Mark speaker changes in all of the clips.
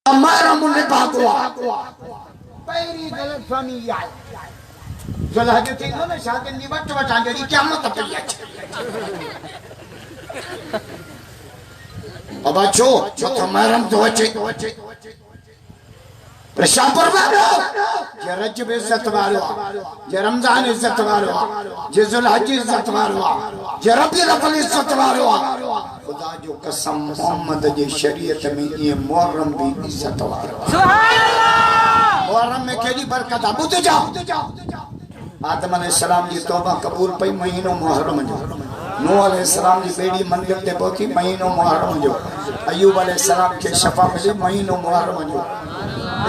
Speaker 1: हमारा मुन्ने भागवा पहली गलत फहमी आई जलाजे थी ना शादी निवट वटांगरी क्या मतलब है अब अच्छो जो हमारा तो अच्छे प्रशांत परवानो ये रजब इज्जत वालो ये रमजान इज्जत वालो ये जुलहज इज्जत वालो ये रबीउल अव्वल इज्जत वालो खुदा जो कसम मोहम्मद जी शरीयत में ये मुहर्रम भी इज्जत वालो सुभान अल्लाह मुहर्रम में केडी बरकत आ बुझ जाओ आदम अलैहिस्सलाम जी तौबा कबूल पई महीनो मुहर्रम जो नूह अलैहिस्सलाम जी बेड़ी मंजिल ते पहुंची महीनो मुहर्रम जो अय्यूब अलैहिस्सलाम के शफा मिली महीनो मुहर्रम जो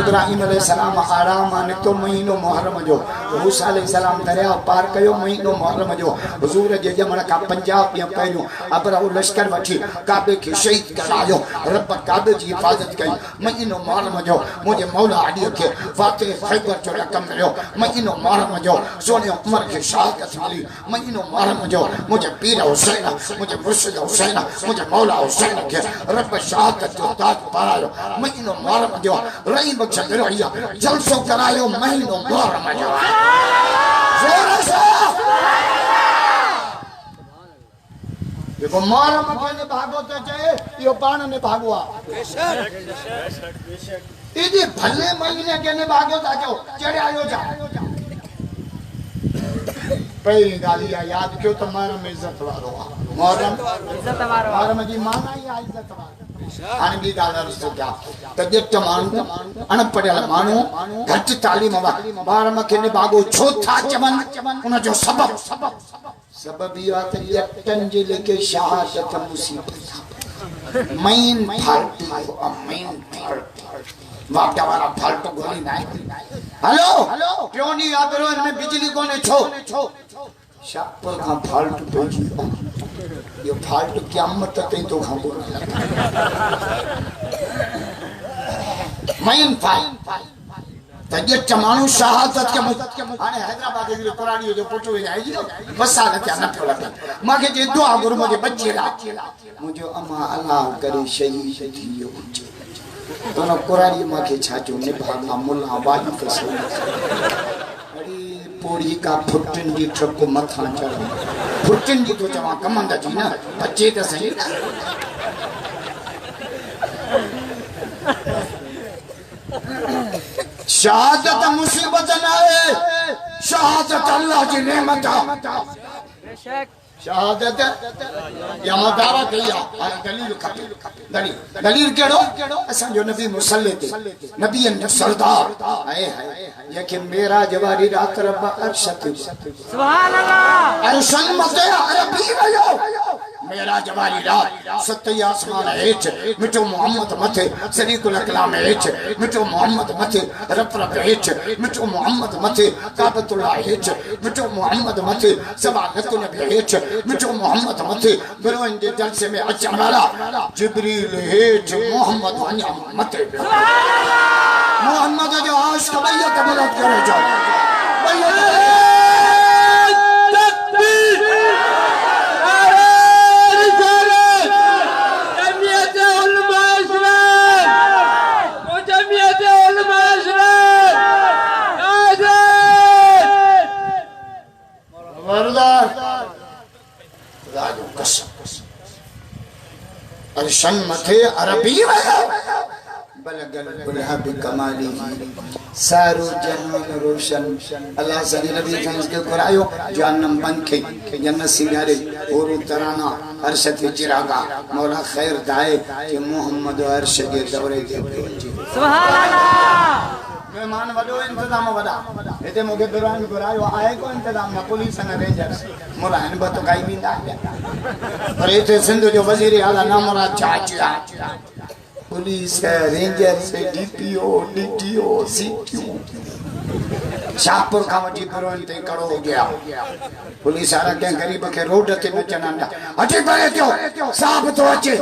Speaker 1: इब्राहिम अलैहिस्सलाम आराम आने तो महीनो मुहर्रम जो मूसा अलैहिस्सलाम दरिया पार कयो महीनो मुहर्रम जो हुजूर जे जमण का 50 ॾींहं पहिरियों अबराह लश्कर वठी काबे खे शहीद करायो रब काबे जी हिफाज़त कई महीनो मुहर्रम जो मुझे मौला अली के फातिह खैबर जो रकम मिलियो महीनो मुहर्रम जो सोने उमर के शहादत मिली महीनो मुहर्रम जो मुझे पीर हुसैन मुझे मुर्शिद हुसैन मुझे मौला हुसैन के रब शहादत जो ताज पारायो महीनो मुहर्रम जो रही बख्शा जलसो करायो महीनो मुहर्रम जो जोर से देखो मुहर्रम के भागो तो चाहे यो पान ने भागवा इदी भले महीने के ने भागो ता जो चढ़े आयो जा पहली गाली याद क्यों तो मुहर्रम इज्जत वालो मुहर्रम इज्जत वालो मुहर्रम जी माना ही इज्जत वालो आने भी गाला रस्तो क्या तजट मानु अनपढ़ियल मानु घट तालीम वा मुहर्रम के ने भागो छो था चमन उन जो सबब यो त यटन जे लेके शहादत मुसीबत मेन फाल्टी वाटा वाला फाल्टू गोली नहीं हेलो क्यों नहीं आबरो में बिजली कोने छो शापर का फाल्टू भेजी यो फाल्टू क़यामत तई तो खाबो मेन फाल्ट तजे चमाणु शहादत के हाने हैदराबाद के कुरानी जो पुटो है जी बसा न क्या न पियो लगे माके जे दुआ गुरु मुझे बच्चे ला मुझे अमा अल्लाह करे शहीद थियो तो न कुरानी माके छाजो ने भागा मुल्ला बाजी के सो अरे पोड़ी का फुटन जी ट्रक मथा चढ़ फुटन जी तो जमा कमंदा जी ना बच्चे तो सही शहादत मुसीबत ना है शहादत अल्लाह की नेमत है शहादत या मदारा कया दलील खपे दलील केड़ो असन जो नबी मुसल्ले ते नबी अन सरदार आए है ये कि मेरा जवारी रात रब अर्श ते सुभान अल्लाह अर्शन मते अरबी रयो मेरा जवारी रात सत्य आसमान हेठ मिठो मोहम्मद मथे शरीकुल कलाम हेठ मिठो मोहम्मद मथे रब हेठ मिठो मोहम्मद मथे काबतुल्लाह हेठ मिठो मोहम्मद मथे सवा नकुल हेठ मिठो मोहम्मद मथे गुरु जे जलसे में अचण वाला जिब्रील हेठ मोहम्मद वन्या मथे मोहम्मद जो आशिक भैया कबूलत करे जो भैया अर्शन मथे अरबी बलगल बुलहब कमाली सारो जहान रोशन अल्लाह सदी नबी खंस के करायो जहन्नम बंद के जन्नत सिंगारे और तराना अर्श के चिरागा मौला खैर दाए कि मोहम्मद अर्श के दौरे दे सुभान अल्लाह मेहमान वडो इंतजाम वडा एते मोगे बिरान करायो आए को इंतजाम ना पुलिस ना रेंजर्स मोला हन बतो काई भी ना पर एते सिंध जो वजीर आला नामरा चाचा पुलिस रेंजर से डीपीओ डीटीओ सीटीओ शाहपुर का वठी बिरान ते कड़ो हो गया पुलिस आला के गरीब के रोड ते नचना हटे परे थियो साहब तो अचे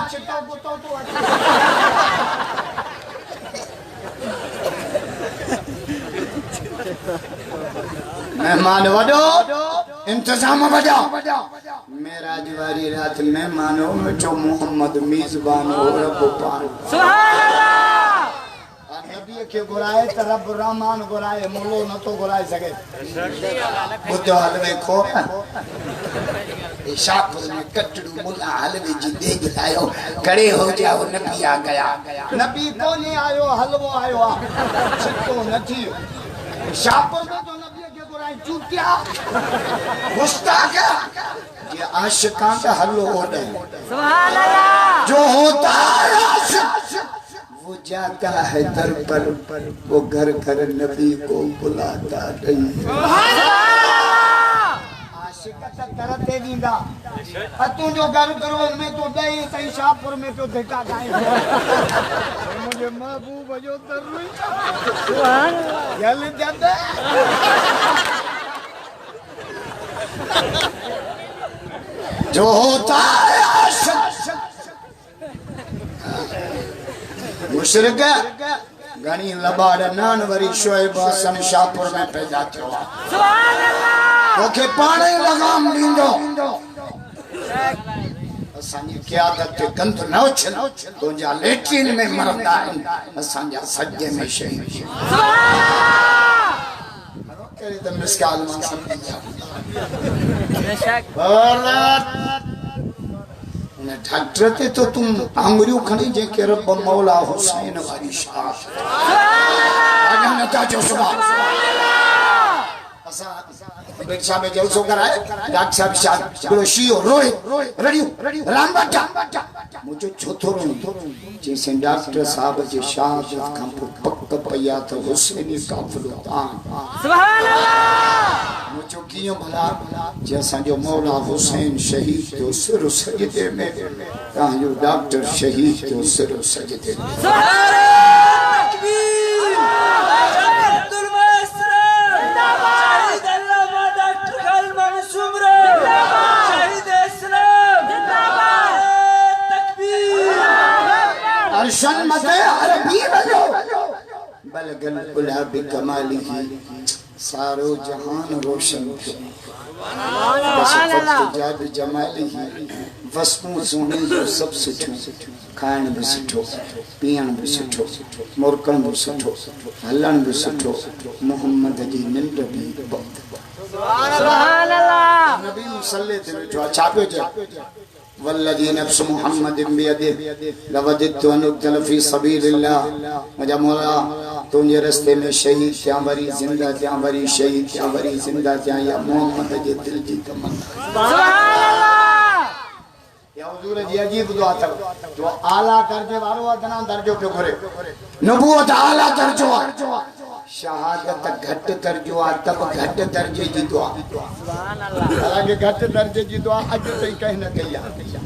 Speaker 1: चिट्टो बुतो तो अचे मेहमान वडो इंतजाम वडा मेरा जवारी रात मेहमानो मिठो मोहम्मद मेजबान और रब पान के घुराए त रब रहमान घुराए मोलो न तो घुराए सके बुद्धो हलवे खो शाहपुर में कटड़ू मुला हलवे जी देग लायो खड़े हो जाओ नबी आ गया नबी को नहीं आयो हलवो आयो छितो नथी शाहपुर में तो नबी के घुराए चूतिया मुस्ताक ये आशिकां का हल्लो ओडे सुभान अल्लाह जो होता है आशिक वो जाता है दर पर वो घर घर नबी को बुलाता नहीं सुभान अल्लाह आशिक त करते दींदा तू जो घर करो में तो दई तई शाहपुर में तो धक्का खाए मुझे महबूब जो दर रुई सुभान अल्लाह जल जाता जो होता है आशिक मुशरिक गणी लबाड़ नान वरी शोएब हसन शाहपुर में पैदा थियो सुभान अल्लाह तोखे पाणे लगाम दींदो असांजी क़यादत ते गंद न उछल तुंहिंजा लेट्रिन में मरंदा आहिनि असांजा सजे में शहीद सुभान अल्लाह कहिड़ी त मिसकाल मां सम्झी डॉक्टर ते तो तुम आंगुरियों खणी जे के रब मौला हुसैन वाली शाह आजा नता जो सुभान अल्लाह असा बेक्षा में जलसो कराए डॉक्टर साहब शाह बड़ो शियो रोए रडियो रामबाटा मुझे छोथोरो जैसे डॉक्टर साहब जे शाह खां पक पया तो हुसैनी काफिलो तान सुभान अल्लाह मुझे कियो भला जैसा जो मौला हुसैन शहीद तो सिर सजदे में जो डॉक्टर शहीद तो सिर सजदे में सुभान तकबीर अब्दुल मास्टर जिंदाबाद अल्लामा डॉक्टर खालिद मासूम रे शहीद इस्लाम जिंदाबाद तकबीर अरशन मते अरबी बनो बलगल उला बिकमालिही सारो जहान रोशन जब जमाली वस्तु सोने जो सब सुठो खाइण भी सुठो पीअण भी सुठो मुरकण भी सुठो हलण भी सुठो मोहम्मद जी निंड भी सुभान अल्लाह नबी सल्ले ते जो छापियो जे वल्लजी नफ्स मुहम्मद बियदिही लवदितु अन उक़्तल फी सबीलिल्लाह मुझा मौला तुझे रास्ते में शहीद थिया वरी जिंदा थिया वरी शहीद थिया वरी जिंदा थिया या मोहम्मद जे दिल जी तमन्ना सुभान अल्लाह या हुजूर जी अजीब दुआ था जो आला दर्जे वालो अदना दर्जो पे घुरे नबूवत आला दर्जो शहादत घट दर्जो तब घट दर्जे जी दुआ सुभान अल्लाह हालांकि घट दर्जे जी दुआ अज तई कहीं न कई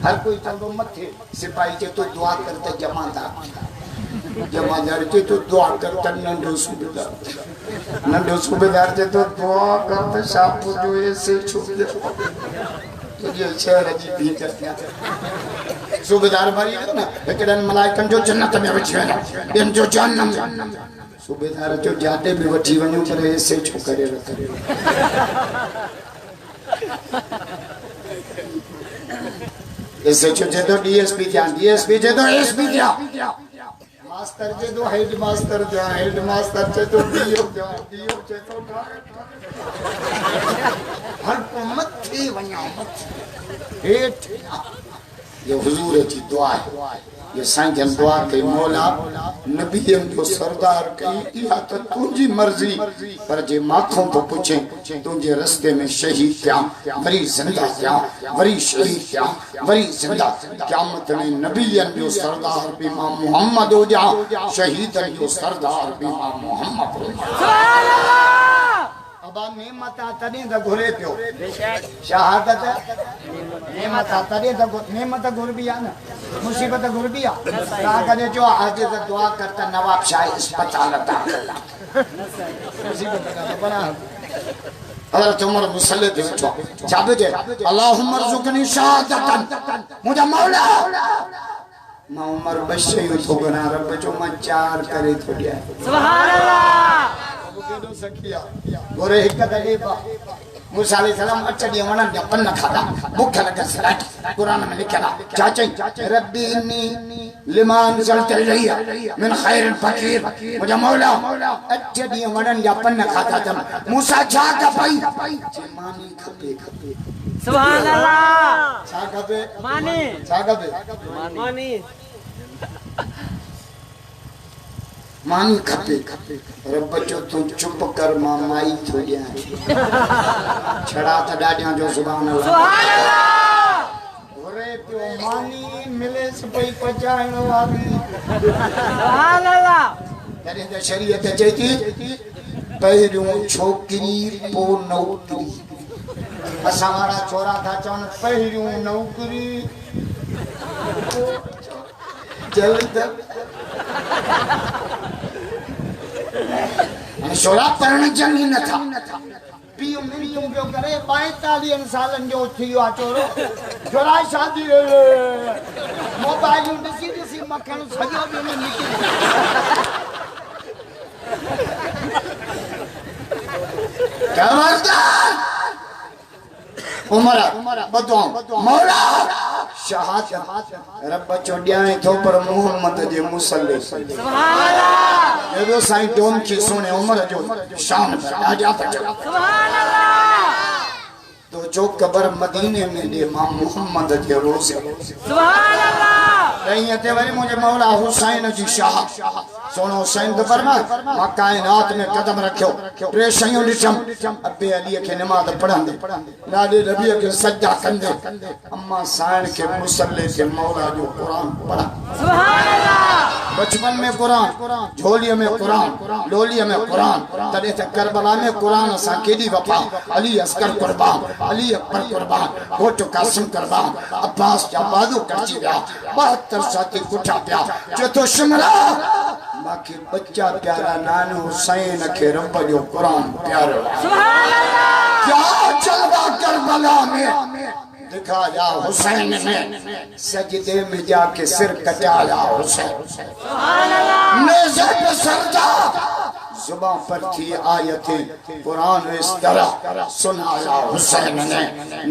Speaker 1: हर कोई चंदो मथे सिपाही जे तो दुआ करते जमादार जे तो दुआ करते नंढो सूबेदार जे तो दुआ करते शाहपुर जो ऐसे छुप दे तो ये शहर जी भी करते सूबेदार भाई ना एकड़न मलाइकन जो जन्नत में वठी वेंदा ॿियनि जो जहन्नम सूबेदार जो जाते भी वठी वञो पर ऐसे छो करे रखे ऐसे छो जे तो डीएसपी थिया डीएसपी जे तो एसपी थिया मास्टर जे तो हेड मास्टर जे तो डीओ जे तो हर को मथे वञा हेठ ये हुजूर जी दुआ है ये साईं दुआ कई मौला नबीयन जो सरदार कई इहा तो तुझी मर्जी पर जे माखों तो पूछे तुझे रास्ते में शहीद क्या वरी जिंदा क्या वरी शहीद क्या वरी जिंदा क़यामत में नबीयन जो सरदार भी मां मोहम्मद हो जा शहीदन जो सरदार भी मां मोहम्मद हो सुभान अल्लाह अबा नेमत तने द घुरे पियो शहादत नेमत तने द नेमत घुरबी आ न मुसीबत घुरबी आ ता करे जो आज द दुआ करता नवाब शाह अस्पताल ता मुसीबत का बना हज़रत उमर मुसल्ले ते बैठो चाबे जे अल्लाहुम्मा रज़ुकनी शहादतन मुझा मौला मां उमर बशे तो गना रब जो मां चार करे तो दिया सुभान अल्लाह केडो सखिया गोरे एक दगे मूसा अलैहिस्सलाम 8 ॾींहं वणन जा पन खाधा भूख लॻस ॾाढी कुरान में लिखियल आहे चाचई रब्बी इन्नी लिमा अंज़लत इलैया मिन खैरिन फकीर मुंहिंजा मौला 8 ॾींहं वणन जा पन खाधा अथम मूसा छा कपई मानी खपे
Speaker 2: सुभान अल्लाह
Speaker 1: छा खपे
Speaker 2: मानी
Speaker 1: छा खपे
Speaker 2: मानी
Speaker 1: मानी खपे रब जो तू चुप कर मां माई थो ॾियां छड़ा त ॾाढियां जो सुभान अल्लाह
Speaker 2: सुभान अल्लाह
Speaker 1: ओरे पियो मानी मिले पई पचाइण वारी
Speaker 2: सुभान अल्लाह
Speaker 1: तॾहिं त शरीयत चए थी पहिरियों छोकिरी पोइ नौकरी असां वारा छोरा था चवनि पहिरियों नौकरी जल्द छोरा पढ़ण जंग न था पियो मिलियो पियो करे 42 सालन जो थी वियो आहे छोरो छोरा शादी मोबाइल ॾिसी ॾिसी मखण सॼो ॾींहुं निकिरी खबरदार उमर बदुआ मौला शहादत रब चो ॾियां थो पर मोहम्मद जे मुसल्ले
Speaker 2: सुभान अल्लाह
Speaker 1: एॾो साईं डोम खे सुणे उमर जो शान राजा
Speaker 2: सुभान अल्लाह
Speaker 1: तो जो कबर मदीने में दे मां मोहम्मद जे रोज़े
Speaker 2: सुभान अल्लाह
Speaker 1: रही ते वरी मुझे मौला हुसैन जी शाह सोनो हुसैन तो फरमा मां कायनात में कदम रखियो टे शयूं ॾिठम अबे अली के नमाज पढ़ंदे लाडे रबी के सजदा कंदे अम्मा साइण के मुसल्ले से मौला जो कुरान पढ़ा
Speaker 2: सुभान अल्लाह
Speaker 1: बचपन में कुरान झोली में कुरान लोली में कुरान तड़े ते करबला में कुरान असा केडी वफा अली असकर कुर्बान अली अकबर कुर्बान घोट कासिम कुर्बान अब्बास जा बादू करजी गया 72 साथी कुठा पिया चौथो शिमला बाकी बच्चा प्यारा नान हुसैन के रब जो कुरान प्यारो
Speaker 2: सुभान अल्लाह
Speaker 1: क्या चलवा करबला में दिखा जा हुसैन ने सजदे में जाके सिर कटाया हुसैन
Speaker 2: सुभान अल्लाह
Speaker 1: नेज़े पे सरदा जुबान पर थी आयतें कुरान इस तरह सुनाया हुसैन ने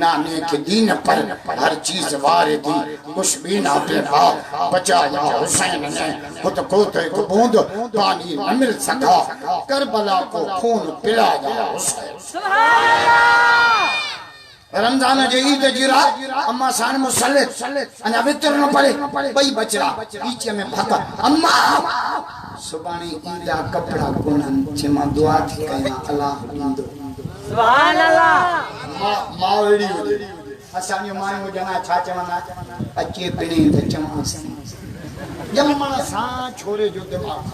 Speaker 1: नाने के दीन पर हर चीज वारे थी कुछ भी ना बेबा बचाया हुसैन ने खुद को तो एक बूंद पानी न मिल सका करबला को खून पिलाया हुसैन
Speaker 2: सुभान अल्लाह
Speaker 1: रमजान जे ईद जी रात अम्मा सान मुसल्ले अना वितर न पड़े बई बचड़ा बीच में फका अम्मा सुबानी ईदा कपड़ा कोनन जेमा दुआ थी कया अल्लाह ॾींदो
Speaker 2: सुभान अल्लाह
Speaker 1: मावड़ी असांजो मायूं जना छा चवंदा अचे पिणी त चवांस जमण सां छोरे जो दिमाग़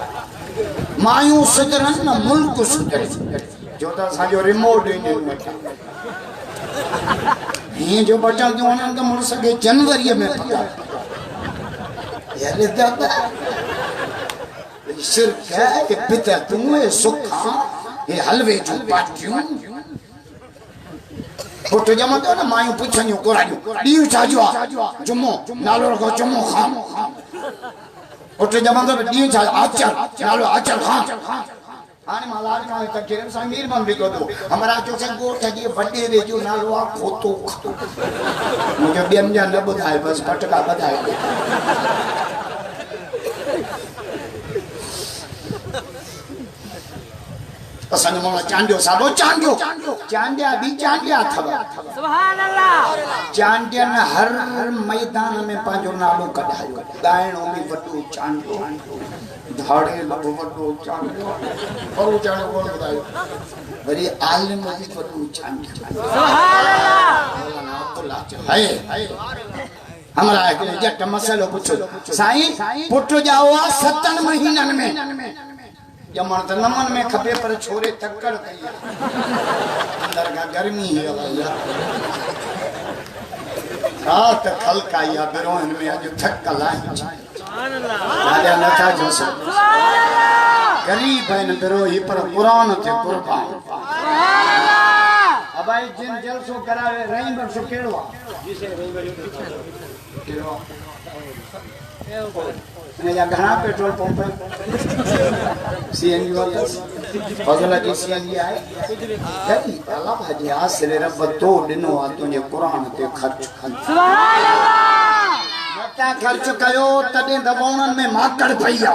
Speaker 1: मायूं सुधरन न मुल्क सुधरे जो त असांजो रिमोट इंजन वठा ये जो बचा जो उन्हनि तो मुड़ सके जनवरी में पका यार दादा सिर्फ है ये पिता तुम ये सुखा ये हलवे जो पाटियों फोटो जमा तो ना मायूं पुछनियो कोरानियो ॾींहुं छा जो आहे जुमो नालो रखो जुमो खान फोटो जमा तो ॾींहुं छा आचर नालो आचर खान आने मालाज का तकरीर संगीर बन भी दो हमारा जो से गोठ जी बड़े रे जो नालो आ खोतो मुझे बेम जा न बुधाए बस फटका बधाए असन मोला चांडियो साबो चांडियो चांडिया भी चांडिया थवा
Speaker 2: सुभान अल्लाह
Speaker 1: चांडिया ने हर मैदान में पांजो नालो कढायो गायणो में वडो चांडियो धाड़े लॻो वडो चांडियो और चांडियो कोन बुधायो वरी आलिम भी वडो चांडियो
Speaker 2: सुभान
Speaker 1: अल्लाह है हमरा एक जट मसलो पूछो साईं पुट जाओ 7 महीनन में जमण त नमन में खपे पर छोरे तक्कड़ कई अंदर का गर्मी है भैया रात खलका या बिरोन में आज थक्कल है
Speaker 2: सुभान अल्लाह
Speaker 1: राजा नथा जो
Speaker 2: सुभान अल्लाह
Speaker 1: गरीब है बिरोही पर कुरान ते कुर्बान
Speaker 2: सुभान अल्लाह
Speaker 1: अब भाई जिन जलसो करावे रही बख्शो केड़वा जिसे केड़वा ने जा घणा पेट्रोल पंप सीएनजी वाला फजल की सियंगी आए जदी अल्लाह भाजी आसरे रब तो दिनो आ तुझे कुरान ते खर्च
Speaker 2: सुभान अल्लाह
Speaker 1: मता खर्च कयो तदे दबाउणन में माकड़ पईया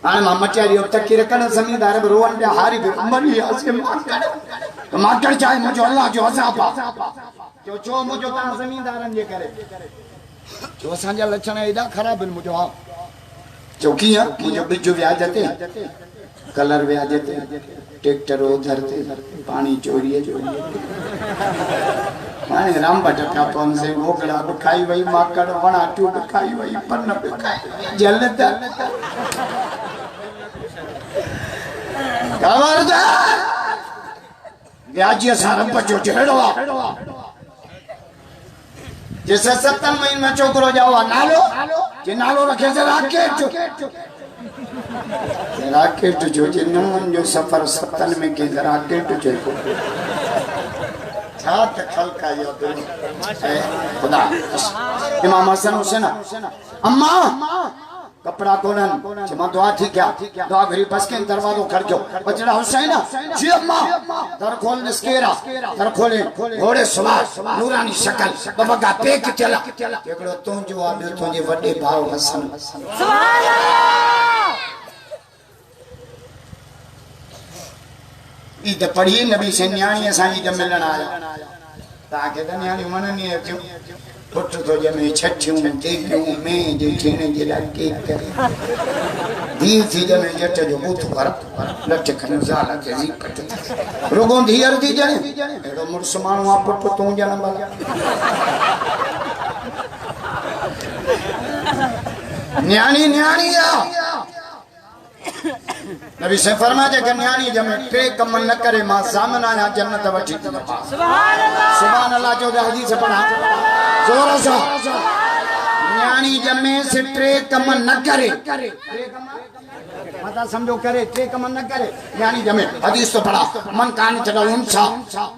Speaker 1: हां ममचारी अब तक रखन जमींदार रोवन पे हारी पे मरी आसे माकड़ चाहे मुझे अल्लाह जो अज़ाब जो जो मुझे ता जमींदारन जे करे जो असांजा लक्षण एडा खराब इन मुझे चौकी है मुझे बिजू व्याज देते कलर व्याज देते ट्रैक्टर उधरते पानी चोरी माने राम भटका पन से मोगड़ा खाई वही माकड़ वणा टूट खाई वही पन्न पे खाई जलता खबरदार व्याजी सारम बचो जेड़ो जैसे 7 महीने में छोकरो जाओ नालो जे नालो रखे से राकेट जो जिन्नन जो सफर 7 में के राकेट जो छात खलका यो खुदा इमाम हसन हुसैन अम्मा कपड़ा कोनन जमा दुआ ठीक है दुआ घरी बस के दरवाजो खड़जो बचड़ा हुसैन जी अम्मा दर खोल निस्केरा दर खोले घोड़े सवार नूरानी शक्ल बबगा पेक चला एकड़ो तू जो आ तुझे वडे भाव हसन
Speaker 2: सुभान अल्लाह
Speaker 1: ईद पढ़ी नबी से न्याणी असा ईद मिलन आया ताके त न्याणी मननी अचो पुट तो जमे छठियूं तेगियूं में जे खेने जे लाइ केक करे धी थी जमे जट जो बूथ पर लट खन ज़ाल के जी कट रुगो धीअर थी जने एड़ो मुर्स माण्हू आ पुट तू जनम वाला न्याणी न्याणी आ नबी से फरमाए कि न्याणी जमे 3 कम न करे मां सामने आया जन्नत वठी सुभान अल्लाह जो हदीस पढ़ा जोर से न्याणी जमे से 3 कम न करे मता समझो करे 3 कम न करे न्याणी जमे हदीस तो पढ़ा मन कान चला उनसा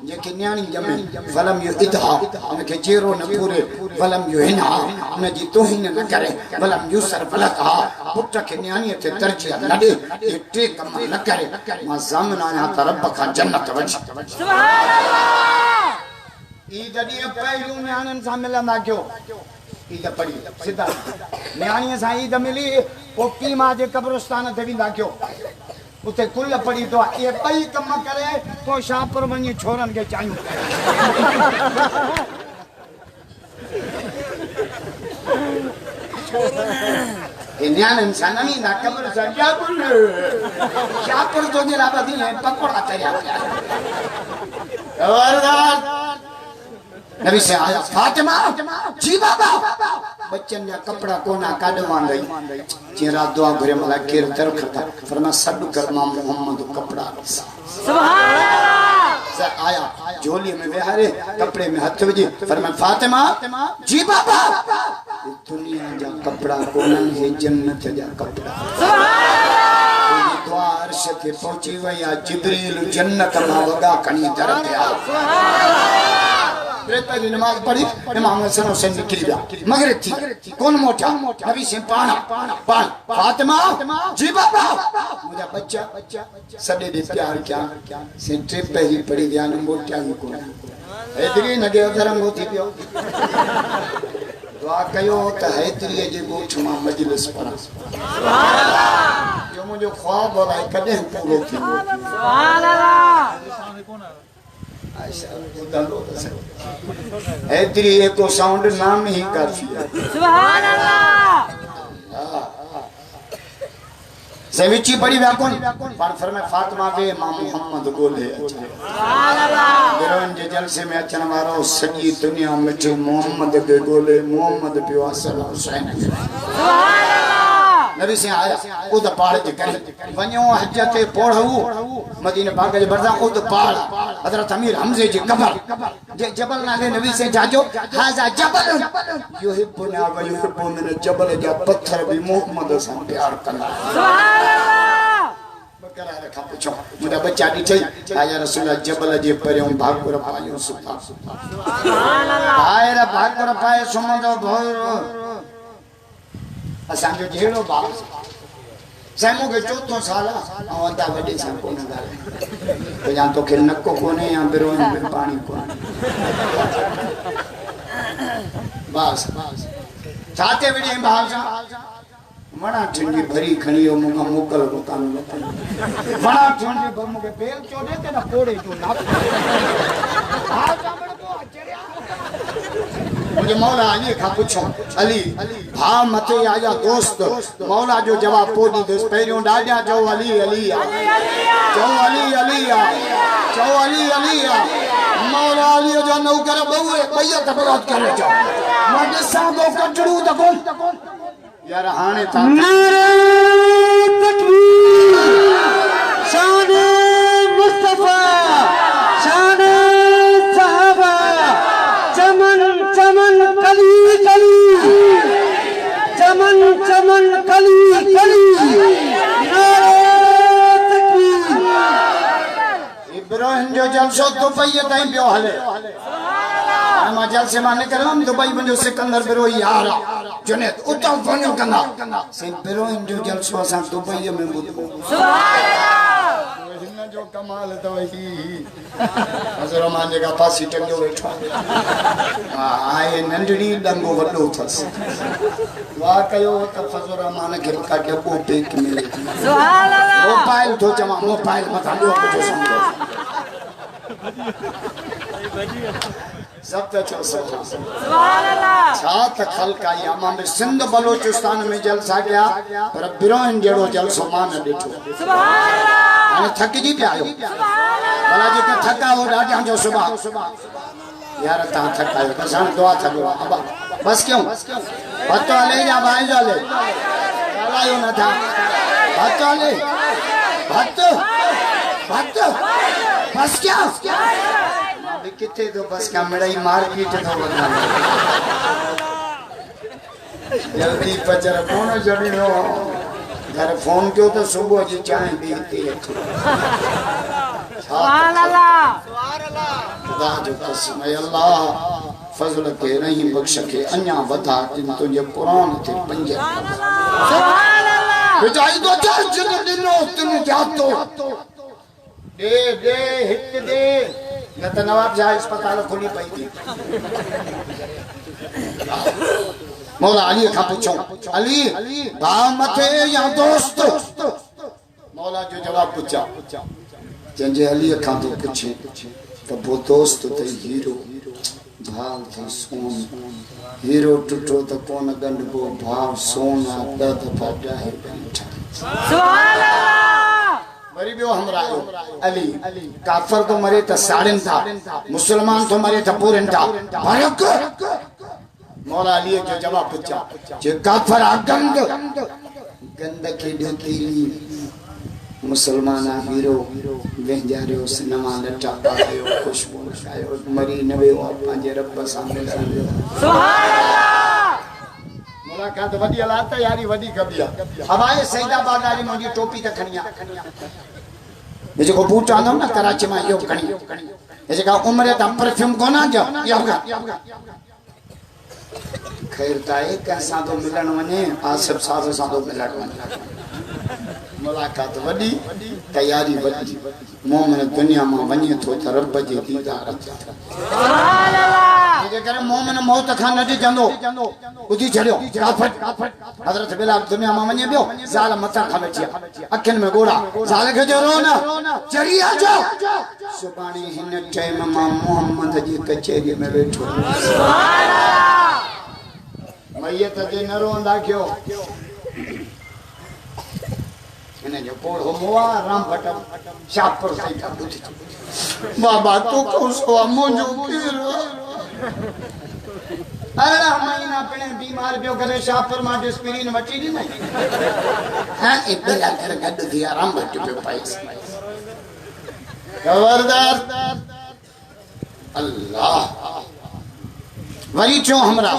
Speaker 1: जे कि न्याणी जमे फलम यो इदहा उनके चेरो न पूरे फलम यो हिना न जी तोहिन न करे फलम युसर फलका पुट के न्याणी ते तरजिया न दे ये 3 कम न करे मां सामने आया त रब का जन्नत वठी
Speaker 2: सुभान अल्लाह
Speaker 1: ई जदी पहलू न्याणन सा मिलंदा क्यों ईद पड़ी सीधा न्याणी सा ईद मिली पोकी मां जे कब्रिस्तान ते विंदा क्यों उते कुल पड़ी तो ये पई कम करे तो शाहपुर वनी छोरन के चाहियो ये न्याणन सा नमी ना कब्र सा क्या बोल शाहपुर तो जे राबदी है पकोड़ा तरिया खबरदार नबी से आया फातिमा जी बाबा बच्चन या कपड़ा कोना काडवा गई चेहरा दुआ घरे मला केर तर करता फरमा सद करमा मोहम्मद कपड़ा
Speaker 2: सुभान अल्लाह
Speaker 1: आया झोली में बेहारे कपड़े में हाथ वजी फरमा फातिमा जी बाबा दुनिया जा कपड़ा कोनन है जन्नत जा कपड़ा
Speaker 2: सुभान अल्लाह
Speaker 1: द्वार से के पहुंची वया जिब्रील जन्नत मा वगा कनी तरफ आ सुभान अल्लाह पहली नमाज पढ़ी इमाम हसन हुसैन निकल गया मगरिब थी कौन मोटा नबी से पाना फातिमा जी बाबा मुझे बच्चा सदे दे प्यार क्या से ट्रिप पहली पड़ी गया न मोटा ही को हैदरी नगे धरंगो थी पियो दुआ कयो त हैदरी जे गोठ मा मजलिस पढ़ा सुभान अल्लाह यो मुझे ख्वाब हो भाई कदे पूरो थी
Speaker 2: सुभान अल्लाह
Speaker 1: हैदरी एको साउंड नाम ही काफी है
Speaker 2: सुभान अल्लाह
Speaker 1: सेविची पड़ी व्याकुन पर फरमाए फातिमा वे मां मोहम्मद गोले
Speaker 2: सुभान अल्लाह
Speaker 1: बिरवन जे जलसे में अचन वारो सजी दुनिया मिठे मोहम्मद के गोले मोहम्मद पियो सल्लल्लाहु हुसैन
Speaker 2: सुभान अल्लाह
Speaker 1: नबी से आया उद पहाड़ जे करे वणो हज ते पढ़ू मदीने बाग जे बरदा उद पहाड़ हजरत अमीर हमजे जे कबर जे जबल नाले नबी से जाजो हाजा जबल युहिब्बुना व युहिब्बुना जबल जा पत्थर भी मोहम्मद से प्यार करना
Speaker 2: सुभान अल्लाह
Speaker 1: बकरा रखा पूछो मुदा बच्चा दी छई आया रसूल जबल जे परयो भागुर पायो सुता
Speaker 2: सुभान अल्लाह
Speaker 1: आयरा भागुर पाए सुमंदो भोर असांजो जेड़ो बाप सैमो के चौथों साल आंदा वडे सा कोन गाले या तो के नक्को कोने या बिरो में पानी कोने बस चाहते विडे भाषा वणा ठंडी भरी खणियो मुगा मोकल दुकान वणा ठंडी बम के बेल चोदे के ना कोड़े जो ना मुझे मौला अली का पूछो अली भा मते आया दोस्त मौला जो जवाब पोदी दस पहिरियों डाडिया जो अली अली जो अली अली जो अली अली मौला अली जो नौकर बहु भैया तबरात करे जो मैं दिसा दो कटड़ू त कोन यार हाने था
Speaker 2: नारे तकबीर शान मुस्तफा शान सहाबा चमन चमन कली कली चमन चमन कली कली नारे तकबीर
Speaker 1: इब्राहिम जो जलसो दुबई ताई पियो हले मां जलसे माने करम दुबई बंजो सिकंदर बिरो यार जुनेद उतो बनो कंदा से बिरो जो जलसो असा दुबई में बुधो
Speaker 2: सुभान अल्लाह
Speaker 1: हिन जो कमाल तो ही हजर माने का पासी टंगो बैठो आए नंडड़ी डंगो वडो थस वा कयो त फजर मान के का के को पेक मिले
Speaker 2: सुभान अल्लाह
Speaker 1: मोबाइल तो जमा मोबाइल मत लो कुछ समझो सब तो
Speaker 2: सुभान अल्लाह
Speaker 1: सात खलका यामा में सिंध बलोचिस्तान में जलसा गया पर बिरोइन जेड़ो जलसो मान डिठो
Speaker 2: सुभान अल्लाह
Speaker 1: अने थक जी पे आयो भला जी के थका हो डाटा जो सुबह यार ता थकायो कसान दुआ थको अब बस क्यों पतो ले जा भाई जा ले लायो ना था पतो ले भत बस क्या किथे तो बस का मड़ई मार्केट तो बना जल्दी पचर फोन जड़ी नो घर फोन क्यों तो सुबह जी चाय पीती है
Speaker 2: सुभान अल्लाह
Speaker 1: खुदा जो कसम है अल्लाह फजल के नहीं बख्श के अन्या वधा दिन तुझे कुरान थे पंजे
Speaker 2: सुभान अल्लाह
Speaker 1: बिचाई तो चल जिन दिनो तुम जातो दे हित दे न तो नवाब शाह अस्पताल खुली पई थी मौला अली का पूछो अली भा मथे या दोस्त मौला जो जवाब पूछा जंजे अली का तो पूछे तो वो दोस्त थे हीरो भाव थे सोन हीरो टूटो तो कौन गंड को भाव सोना दद फटा है
Speaker 2: सुभान अल्लाह
Speaker 1: मरी बियो हमरा अली काफर तो मरे त साड़न था मुसलमान तो मरे त पूरन था फर्क मौला अली जो जवाब पूछा जे काफर गंद गंद के ढकीली मुसलमान हीरो वेंजारियो सिनेमा लटा पायो खुशबू आयो मरी नवे और पांजे रब सामने लड़ियो
Speaker 2: सुभान अल्लाह
Speaker 1: मुलाकात वडी लाता यारी वडी कबिया हवाए सैदाबाद वाली मुंजी टोपी त खनिया ये जो बूट आंदो ना कराची में यो खणी ये जो उम्र ता परफ्यूम कोना जो यो खैर ताए कैसा तो मिलन वने आसिफ साहब सा तो मिलन वने मुलाकात वडी तैयारी वडी मोमिन दुनिया में वने तो रब जी दीदार
Speaker 2: सुभान अल्लाह
Speaker 1: जे करे मोमिन मौत खां नडी जंदो उदी छड़ियो काफर हजरत बिलाल दुनिया में वने बियो जाल मथा खा बैठिया अखन में गोड़ा जाल के जो रो ना चरिया जो सुबानी हिन टाइम में मोहम्मद जी कचेरी में बैठो
Speaker 2: सुभान अल्लाह
Speaker 1: मैयत जे न रोंदा क्यों इने जो कोड़ हो मोआ राम भट्ट शाहपुर से का बुझ बाबा तू को सो मुजो पीर अरे महीना पने बीमार पियो करे शाहपुर मा डिस्प्रिन वठी दी नहीं हां इबला कर गड दिया राम भट्ट पे पैस खबरदार अल्लाह वरी चो हमरा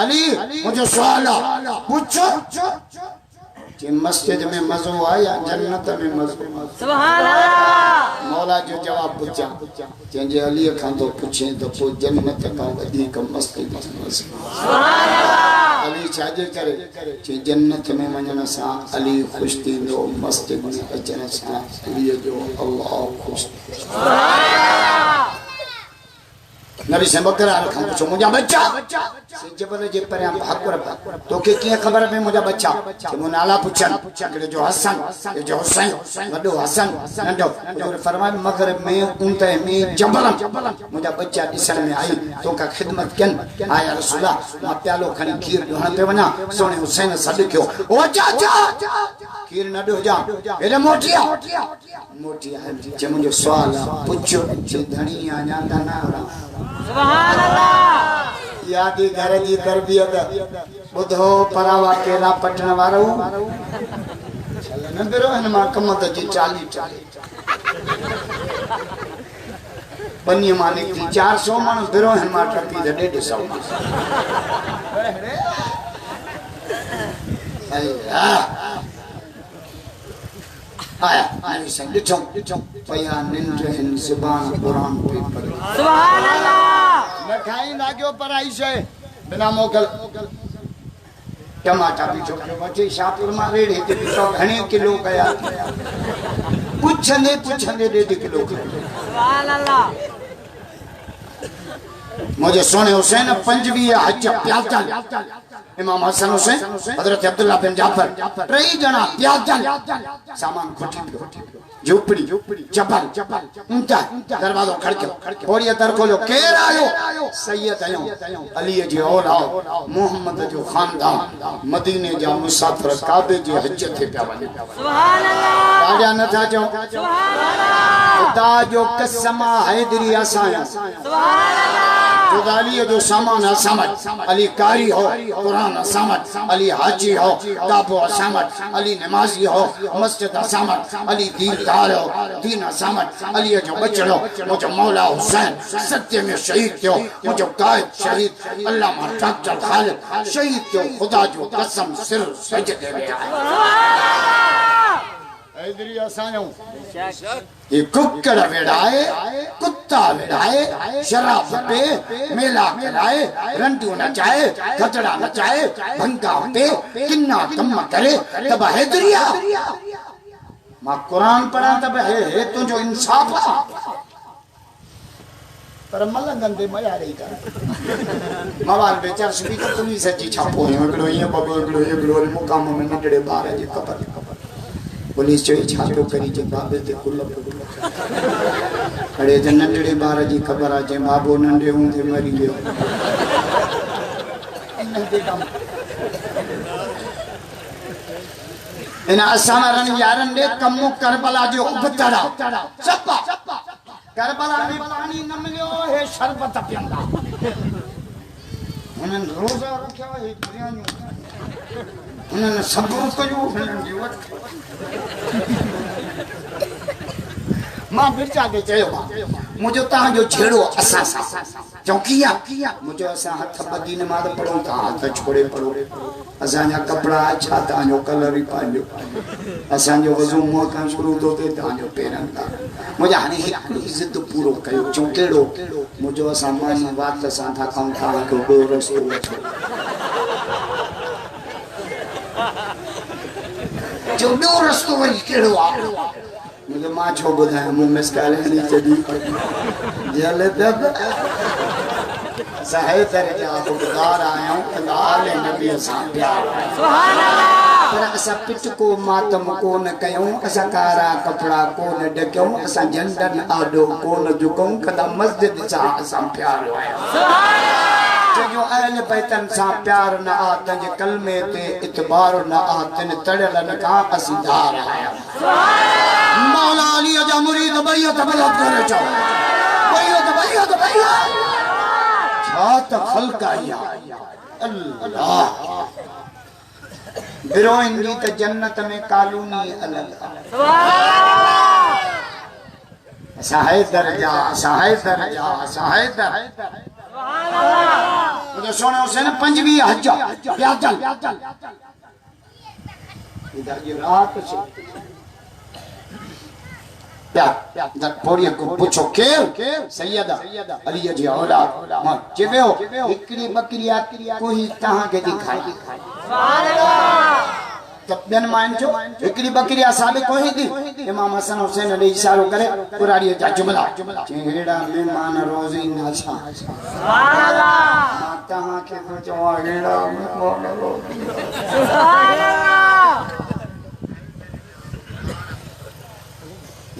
Speaker 1: अली मुझे सवाल पूछो कि मस्जिद में मजो है या जन्नत में मजो।
Speaker 2: सुभान अल्लाह।
Speaker 1: मौला जो जवाब पूछा जंहिंजे अली खां तो पुछे तो पोइ जन्नत खां वधीक मस्जिद में मजो।
Speaker 2: सुभान अल्लाह।
Speaker 1: अली छाजे करे कि जन्नत में वञण सां अली ख़ुशि थींदो, मस्जिद में अचण सां अली जो अल्लाह ख़ुशि।
Speaker 2: सुभान अल्लाह।
Speaker 1: नबी से बकरार खां पुछो मुंहिंजा बच्चा जबल जे परियां भाकुर तोखे कीअं ख़बर पई मुंहिंजा बच्चा? मूं नाला पुछनि हिकिड़े जो हसन, हिकिड़े जो हुसैन, वॾो हसन नंढो। फरमायो मगरिब में ऊंदहि में जबल मुंहिंजा बच्चा ॾिसण में आई तोखां ख़िदमत कनि। आया रसूला मां प्यालो खणी खीर ॾियण पियो वञा, सोणे हुसैन सॾु कयो ओ चाचा खीर न ॾिजां हेॾे मोटी आ जे मुंहिंजो सुवाल आहे पुछो धणी अञा न
Speaker 2: सुभान अल्लाह।
Speaker 1: यादी घर जी तरबियत बुधो परावा केला पटण वारो न बिरो हिन मां कमत जी चाली बनी मां निकती 400 माण्हू बिरो हिन मां टपी त 150 आया आई से ॾिठो पया निंड हिन ज़ुबान कुरान पे पढ़ी।
Speaker 2: सुभान अल्लाह।
Speaker 1: न खाई लाग्यो पर आई से बिना मोकल टमाटा पीछो बचे शाहपुर मां रेड़े ते पीछो घणे किलो कया पुछंदे 1.5 किलो।
Speaker 2: सुभान अल्लाह।
Speaker 1: मुझे सोने हुसैन 25 हज प्याजन इमाम हसन हुसैन हजरत अब्दुल्ला बिन जाफर 3 जना प्याजन सामान खोटी झोपड़ी जबल ऊंचा दरवाजो खड़क्यो पोड़िया दर खोलो केर आयो सैयद आयो अली जी औलाद मोहम्मद जो खानदान मदीने जा मुसाफिर काबे जे हज थे पिया वञे।
Speaker 2: सुभान अल्लाह।
Speaker 1: राजा नथा चओ
Speaker 2: सुभान अल्लाह।
Speaker 1: खुदा जो कसम हैदरी असां
Speaker 2: सुभान अल्लाह।
Speaker 1: खुदाली जो सामान असामत अली कारी हो कुरान असामत अली हाजी हो काबो असामत अली नमाजी हो मस्जिद असामत अली दीनदार हो दीन असामत अली जो बचड़ो मुझो मौला हुसैन सत्य में शहीद थियो मुझो कायद शहीद अल्लामा डॉक्टर खालिद शहीद थियो खुदा जो कसम सिर सजदे में हैदरी असायो ये कुक्कड़ वेड़ाए कुत्ता वेड़ाए शराब पे मेला कराए रंडू नचाए खतरा नचाए भंगा पे किन्ना कम करे तब हैदरिया मां कुरान पढ़ा तब है तुझो इंसाफ पर मलंगंदे मया रही कर मवाल बेचार स्पीकर पुलिस जी छापो एकड़ो ये बबो एकड़ो मुकाम में नडड़े बार जी खबर पुलिस जो छापो करी जे बाबे ते कुल खड़े जे नंढड़े बार जी खबर आ जे बाबो नंढे हूंदे मरी गयो। इन असामरन यारन दे कमो करबला जो उबतड़ा चप्पा करबला में पानी न मिलियो हे शरबत पियंदा उन्हनि रोज़ा रखिया हे बिरयानी उन्हनि सब्र कयो हुननि जी वठ मां बिरचा के चयो मुझो ता जो छेड़ो असा सा चौकिया मुझो असा हथ बदी नमाज पढ़ो ता हथ छोड़े पढ़ो असा जा कपड़ा अच्छा ता जो कलर ही पाजो असा जो वजू मुंह का शुरू तो ते ता जो पेरन ता मुझे हने इज्जत पूरो कयो चौकेड़ो मुझो असा मान बात सा था कम था को दो रस्तो जो दो रस्तो वही केड़ो आ मुझे मां छो बुधाया मुंह में स्काले नहीं चली जेले तब सहे तेरे जा बुदार आया हूं कलाल नबी सा प्यार
Speaker 2: सुभान अल्लाह।
Speaker 1: पर असा पिट को मातम को न कयो असा कारा कपड़ा को न डक्यो असा जंडन आडो को न झुको कदा मस्जिद सा असा प्यार आया
Speaker 2: सुभान अल्लाह।
Speaker 1: जो अहल बैतन सा प्यार न आ तज कलमे ते इतबार न आ तन तड़ल न का असीदार आया मौला अली जा मुरीद बैयत बलद करे चो बैयत छात खलका या अल्लाह बिरो इंदी त जन्नत में कालूनी अलग
Speaker 2: सुभान अल्लाह।
Speaker 1: सहाय दर्जा सहाय दर
Speaker 2: सुभान अल्लाह।
Speaker 1: मुझे सोने हुसैन 25 हज प्यादल इधर ये रात से क्या पोड़ी को पूछो केर सैयदा अली जी औलाद मां चेवे हो हिकड़ी बकरी कोई तहां के दिखाई सुभान अल्लाह तब बेन मान जो हिकड़ी बकरी साबित कोई दी इमाम हसन हुसैन ने इशारो करे कुराड़ी जा जुमला चेहड़ा मेहमान रोजी ना छा सुभान अल्लाह तहां के तो चवागेड़ा मेहमान रोजी सुभान अल्लाह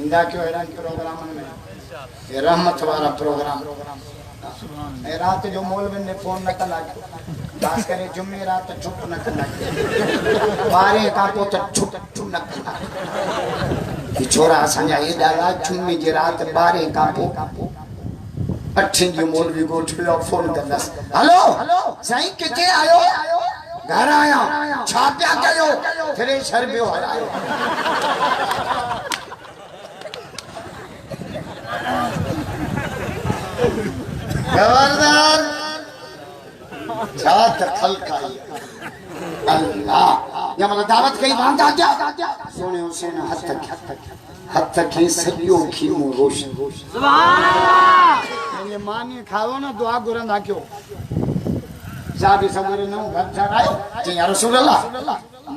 Speaker 1: इंदा क्यों हैरान प्रोग्राम में ये रहमत वाला प्रोग्राम ए रात जो मौलवी ने फोन न कला खास करे जुम्मे रात चुप न कला बारे का तो चुप न कला ये छोरा संजा ये डाला जुम्मे जी रात बारे का पो अठिन जो मौलवी को ठिया फोन करदस हेलो साईं किथे आयो घर आया छाप्या कयो फिरे शर बियो हरायो खबरदार जात खलकाई अल्लाह या मतलब दावत कई बांधा क्या सोने हुसैन हद तक ही सदियों की रोशन सुभान अल्लाह ये मानी खाओ ना दुआ गुरंदा क्यों साबी सवेरे नो घर चढ़ायो जी या रसूल अल्लाह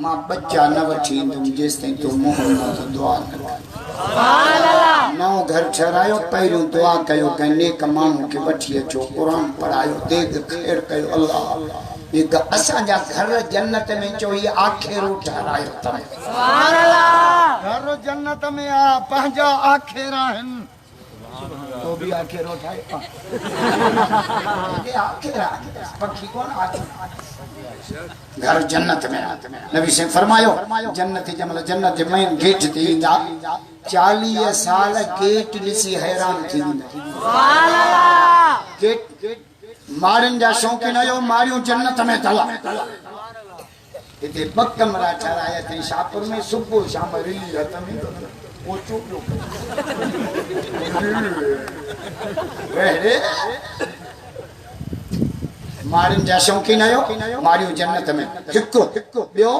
Speaker 1: मां बच्चा न वठी तुम जेस तई तो मोहम्मद दुआ न सुभान अल्लाह नौ घर चढ़ायो पहिरो दुआ कयो कने कमाणो के वठी अचो कुरान पढ़ायो देग खेड़ कयो अल्लाह एक असा जा घर जन्नत में चो ये आखिरो ठहरायो तम सुभान अल्लाह घर जन्नत में आ पंजा आखिरा हन तो भी आखिरो ठाए ये आखिरा पक्षी कौन आखिर घर जन्नत में नबी से फरमायो जन्नत जमल जन्नत में गेट दींदा 40 साल गेट लिसी हैरान थी सुभान अल्लाह गेट मारन जा शौकीन आयो मारियो जन्नत में तला इते बकमरा ठहराया थे शाहपुर में सुबह शाम रिली हत में वो चुप रे मारिन जा शौकीन आयो मारियो जन्नत में हिकु बियो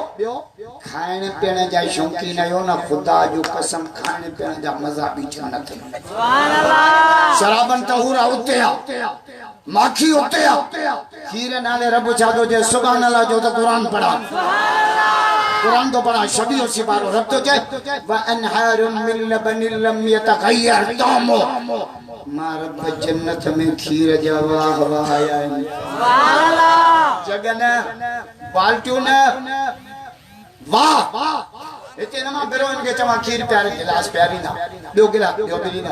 Speaker 1: खाइण पीअण जा शौकीन आयो ना खुदा जो कसम खाइण पीअण जा मजा भी जन्नत में सुभान अल्लाह शराबन तहूरा उते आ माखी उते आ खीर नाले रब चादो जे सुभान अल्लाह जो तो कुरान पढ़ा कुरान तो पढ़ा शबीओ सिबारो रब तो जे व अनहारुम मिन लबनिल लम यतगय्यर तामो मारब जन्नत में खीर जा वाह वाह आया सुभान अल्लाह जगन बाल्टियों ने वाह इते नमा बेरो इनके चमा खीर प्यारे गिलास प्यारी ना दो गिलास दो बिली ना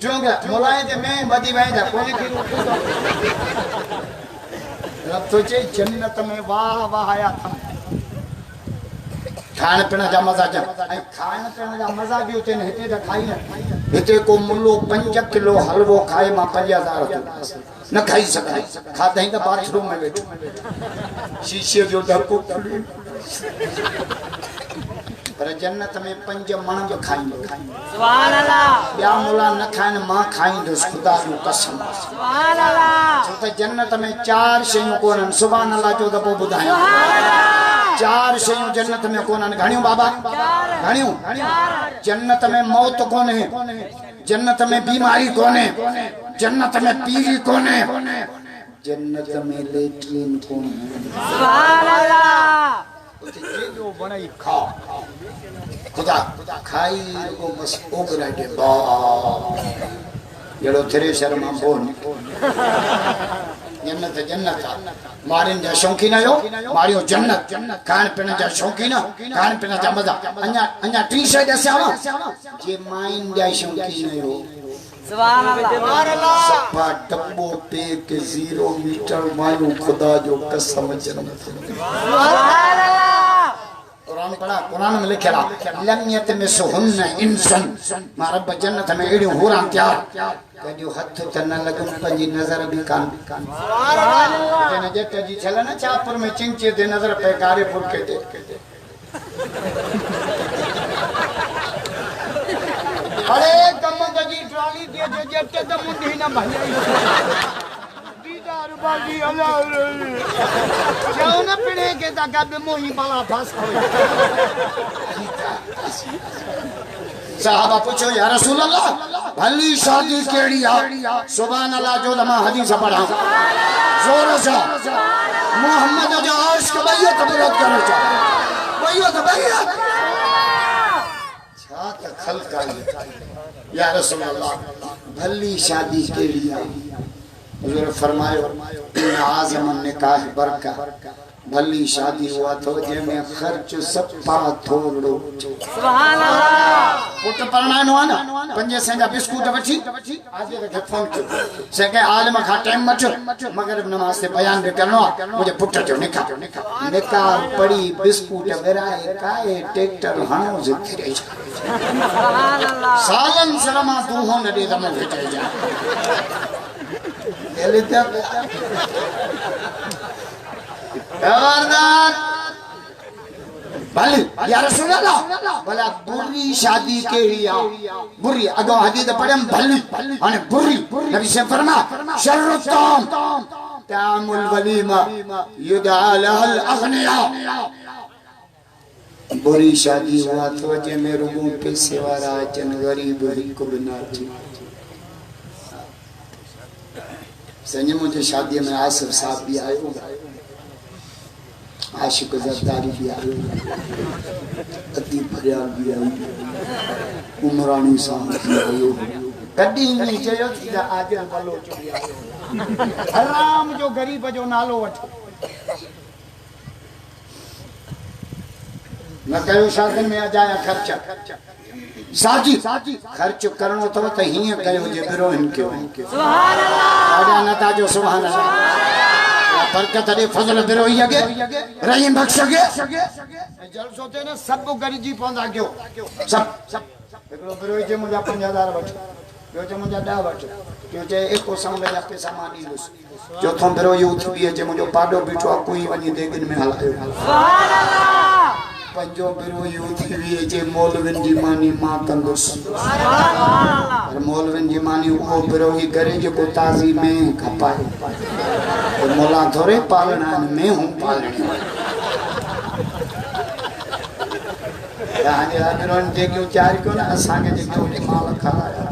Speaker 1: जोंगा मोलाए जे मैं बदी भाई दा कोनी खीर रब तो जे जन्नत में वाह वाह आया था खान पीना जा मजा जा खान पीना जा मजा भी उते हिते दा खाई न हिते को मुल्लो 5 किलो हलवो खाए मा 50,000 न खाई सके खाते ही तो बाथरूम में बैठो शीशे जो ढको पर जन्नत में 5 मण जो खाई सुभान अल्लाह या मुला न खाइन मां खाईंदुस खुदा जो कसम सुभान अल्लाह तो जन्नत में 4 शयूं कोन सुभान अल्लाह जो दबो बुधायो 4 शयूं जन्नत में कोन घणियो बाबा घणियो जन्नत में मौत कोन है जन्नत में बीमारी कोन है जन्नत में पीरी कोन है जन्नत में लेट्रिन कोन है सुभान अल्लाह जे जो बनाई खा खुदा खाई को बस ओगरा दे बा येलो थ्रेशर में बोन जन्नत मारिन जा शौकीन आयो मारियो जन्नत खान पीन जा शौकीन खान पीन जा मजा अन्या टी शर्ट दसावा जे माइन जा शौकीन आयो सुभान अल्लाह सफा डब्बो पे के 0 मीटर मायो खुदा जो कसम जन्नत सुभान अल्लाह कुरान पढ़ा कुरान में लिखला लम यतमिसहुन्न इंसन मा रब जन्नत में एड़ी होरा तैयार कजो हथ त न लगन पंजी नजर भी कान सुभान अल्लाह जने जट जी छला ना चापुर में चिंचे दे नजर पे कारेपुर के दे अरे कम गजी ट्राली दे जे जट त मुंडी ना भई दीदार बाजी अल्लाह जाओ ना पिणे के ता गद मोही बाला फस साहबा पूछो या रसूल अल्लाह भली शादी केड़ी आ सुभान अल्लाह जो लमा हदीस पढ़ा जोर से मोहम्मद जो आश के भैया कबूल करे जा भैया तो भैया छा त खलका या रसूल अल्लाह भली शादी केड़ी आ हुजूर फरमायो इन आज़म निकाह बरका भली शादी हुआ तो जे में खर्च सपा थोड़ो सुभान अल्लाह पुट परणानो आ ना पंजे सेंगा बिस्कुट वठी आज के फोन कयो से के आलम खा टाइम मचो मगरिब नमाज से बयान भी करनो मुझे पुट जो निकाह पड़ी बिस्कुट वेराए काए ट्रैक्टर हणो जिथे सुभान अल्लाह सालन शर्मा तू हो न दे तम भेटे जा एले तब खबरदार भली या रसूल अल्लाह भला बुरी शादी केड़ी आ बुरी अगो हदीस पढ़म भली अने बुरी नबी से फरमा शर्रु तामुल वलीमा युदा लहल अगनिया बुरी शादी हुआ तो जे में रुगो पैसे वाला जन गरीब हिक बिना थी संजय मुझे शादी में आसिफ साहब भी आयो आशिक जरदारी भी आयो अति फरियाद भी आई उमरानी साहब भी आयो कदी नहीं चयो सीधा आजल बलोच भी आयो हराम जो गरीब जो नालो वठो न कयो शादी में अजाया खर्चा साजी खर्च करनो तो हिय कयो जे बिरो इनके सुभान अल्लाह आजा नता जो सुभान अल्लाह बरकत दे फजल बिरो ही अगे रहीम बख्श अगे जल सोते ने सब गरीजी पौंदा क्यों सब एकरो बिरो जे मुजा 5000 वठ जो जे मुजा 10 वठ जो जे एको सामने जा पैसा मानी लुस जो थो बिरो यू थी जे मुजो पाडो बीठो कोई वनी देगिन में हलायो सुभान अल्लाह पंजो बिरो यू थी जे मौलविन जी मानी मां कंदुस सुभान अल्लाह और मौलविन जी मानी वो बिरो ही करे जो को ताजी में खपाए तो मौला थोड़े पालना में हूं पालने यानी बिरोन जे क्यों चार को ना असा के जे क्यों माल खाया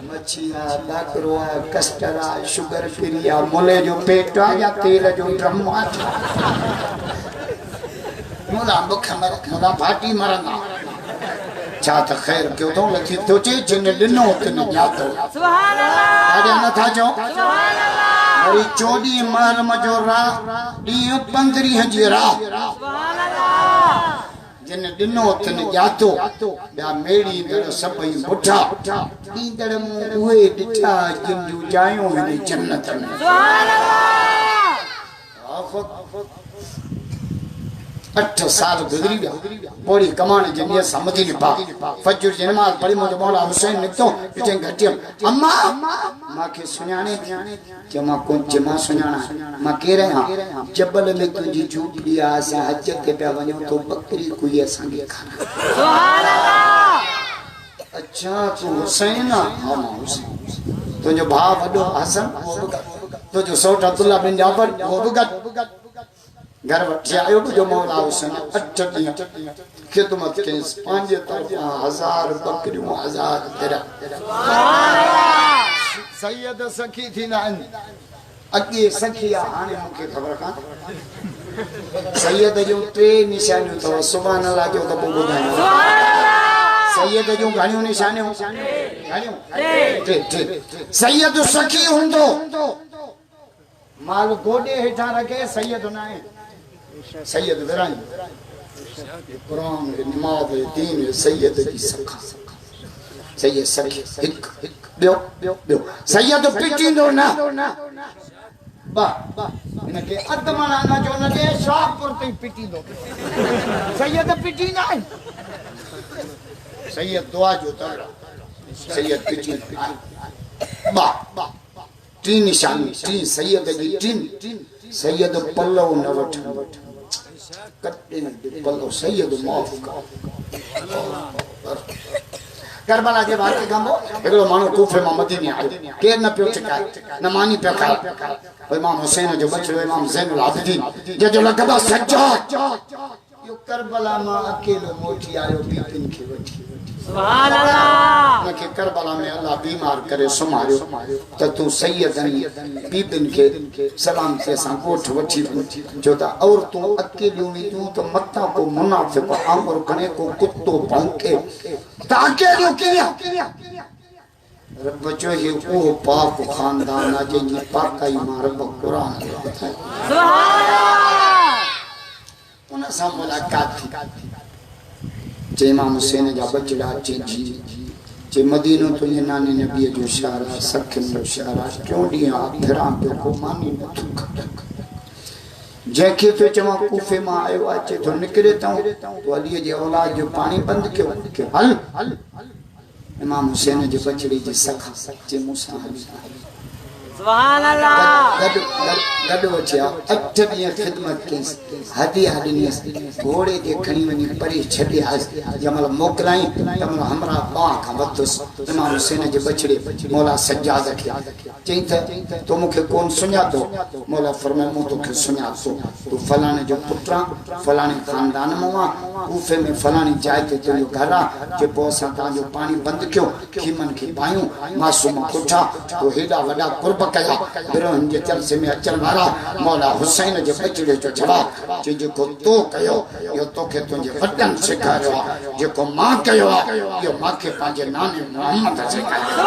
Speaker 1: मच्छिया बाकरो कस्टरा शुगर फ्री मोले जो पेट या तेल जो ड्रम आ मुला बुख मर मुला फाटी मरना छा त खैर क्यों तो लथी तो चे जिन दिनो तने जातो सुभान अल्लाह आजा न था जो सुभान अल्लाह मरी चोडी महल मजोरा डी 15 हजीरा सुभान अल्लाह जिन दिनो तने जातो या मेड़ी दर सबई मुठा दी दर उए डिठा जिन जो जायो ने जन्नत में सुभान अल्लाह आफत 8 साल गुजरी गया बोड़ी कमान जनिया समझी नहीं पा फजर जी नमाज पढ़ी मुझे मौला हुसैन निकतो इते घटियम अम्मा मां के सुनाने जमा को जमा सुनाना मां कह रहे हां जबल में तुझी झूठी आसा हज के पे वणो तो बकरी कोई संगे खाना सुभान अल्लाह अच्छा तू हुसैन हां हुसैन तो जो भाव वडो हसन वो तो जो सौट अब्दुल्ला बिन जाफर वो भगत घर वठी आयो जो मौला हुसैन 8 दिन खिदमत के 5 तरफा 1000 बकरियों 1000 तेरा सुभान अल्लाह सैयद सखी थी ना अगे सखिया हाने मुके खबर का सैयद जो 3 निशानियों तो सुभान अल्लाह जो कबो बुधायो सुभान अल्लाह सैयद जो घणियों निशानियों घणियों ठीक सैयद सखी हुंदो माल गोडे हेठा रखे सैयद ना है सैयद विराई कुरान नमाज दीन सैयद की सखा सैयद सखी एक बियो सैयद पिटिंदो ना बा इनके अदमना ना जो न दे शाहपुर ते पिटिंदो सैयद पिटी ना सैयद दुआ जो तगड़ा सैयद पिटी बा 3 निशानी 3 सैयद जी 3 सैयद पल्लव न वठ कटे पल्लव सैयद माफ का करबला जे वाक़े गंबो एकड़ो मानो कूफे मां मदीने आयो केर न पियो चिकाए न मानी पियो खाए इमाम हुसैन जो बचड़ो इमाम ज़ैनुल आबिदीन जो लक़ब सज्जाद यो करबला मां अकेलो मोटी आयो बीबिन के वठी
Speaker 2: सुभान अल्लाह
Speaker 1: के करबला में अल्लाह बीमार करे सुमारियो त तू सैयदनी बीबिन के सलाम से सा कोठ वठी जो ता और तू अकेलो में तू तो मत्ता को मुनाफिक आमर कने को कुत्तो भौंके ताके जो किया रब जो ये ओ पाक खानदान आ जे पाक ईमान रब कुरान
Speaker 2: सुभान अल्लाह
Speaker 1: उन सा मुलाकात थी जे इमाम हुसैन जा बचड़ा जे मदीनो तो ये नाने नबी जो शारा सखन जो शारा क्यों दिया फिरा पे को मानी न जेके तो चमा कूफे में आयो अचे तो निकरे तो अली जे औलाद जो पानी बंद क्यों हल इमाम हुसैन जे बचड़ी जे सखा जे मूसा
Speaker 2: सुभान अल्लाह
Speaker 1: गड वचिया 8 ॾींहं ख़िदमत कईस हदिया ॾिनीस घोड़े के खणी वनी परे छॾियास जमल मोकलाई तमल हमरा पां खां वतुस इमाम हुसैन जे बचड़े मौला सज्जाद खे चई त तो मुखे कोन सुञातो मौला फरमाए मु तोखे सुञातो तू फलाणे जो पुत्रा फलाणे खानदान मां कूफे में फलाणी जाइ ते तुंहिंजो घर आहे जे पोइ असां तव्हांजो पानी बंदि कयो खीमन खे पायूं मासूम पुठा तो हेॾा वॾा कुर्ब कया बिरोहन जे चलसे में अचण वारा मौला हुसैन जे बचड़े जो जवाब जे जेको तो कयो यो तोखे तुंहिंजे वॾनि सेखारियो आहे जेको मां कयो आहे इहो मूंखे पंहिंजे नाने मोहम्मद सेखारियो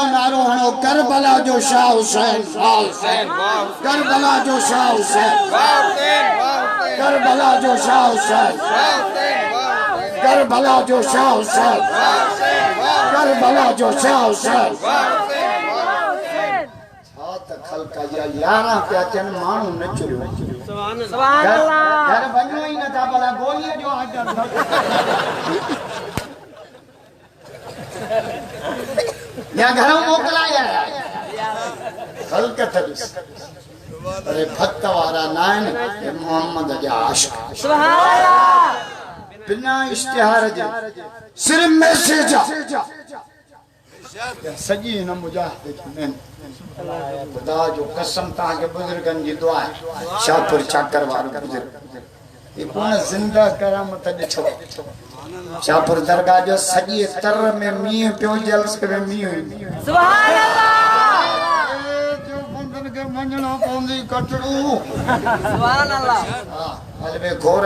Speaker 1: नारो हणो करबला जो शाह हुसैन करबला जो शाह हुसैन करबला जो शाह हुसैन करबला जो शाह हुसैन करबला जो शाह हुसैन छा खलका या यारा पे अचन मानू नचरियो
Speaker 2: सुभान अल्लाह
Speaker 1: घर वञो ही न था भला गोलीअ जो आर्डर या घर मोकलाया हल्कत अरे भक्त वारा नाइन मोहम्मद जा आशिक
Speaker 2: सुभान अल्लाह
Speaker 1: बिना इश्तिहार जे सिर्फ मैसेज सजी न मुजाहिद में खुदा जो कसम ता के बुजुर्गन जी दुआ शाहपुर चाकर वारो बुजुर्ग ये कोन जिंदा करामत ॾिठो शाहपुर दरगाह जो सजी तर में मींह पियो जलसे में मींह
Speaker 2: सुभान अल्लाह
Speaker 1: जो बंदन के मंजणो पवंदी कटड़ू
Speaker 2: सुभान अल्लाह
Speaker 1: हां हलवे घोर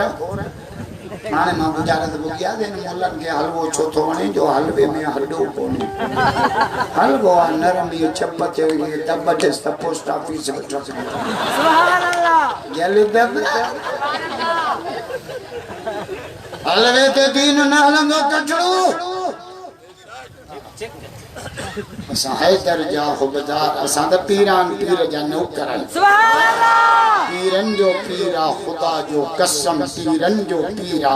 Speaker 1: माने मां गुजारत बुगिया देन मुल्लन के हलवो छो तो वणे जो हलवे में हड्डो कोने हलवो नरम ये चपते ये दबटे पोस्ट ऑफिस में
Speaker 2: सुभान अल्लाह
Speaker 1: गले दब हलवे ते दीन न हलंदो कटड़ू असा है दर्जा खुबदार असा द पीरान पीर जा नौकर
Speaker 2: सुभान अल्लाह
Speaker 1: पीरन जो पीरा खुदा जो कसम पीरन जो पीरा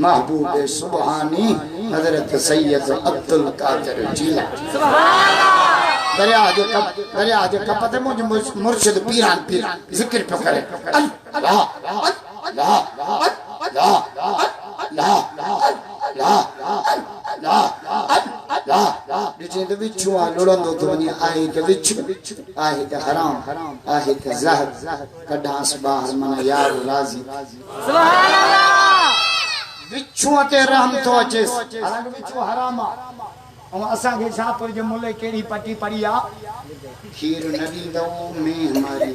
Speaker 1: महबूब सुभानी हजरत सैयद अब्दुल कादिर जीलानी
Speaker 2: सुभान अल्लाह
Speaker 1: दरिया जे कप ते मुझ मुर्शिद पीरान पीर जिक्र पे करे अल्लाह अल्लाह अल्लाह ॾिठे त विछू आहे लुड़ंदो थो वञे आहे त विछ आहे त हराम आहे त ज़हर कढांस ॿाहिरि माना यार राज़ी
Speaker 2: सुभान अल्लाह
Speaker 1: विछूअ ते रहम थो अचेसि हालांकि विछू हराम आहे ऐं असांखे शाहपुर जे मुल्ह कहिड़ी पटी पड़ी आहे खीर न ॾींदो में मारी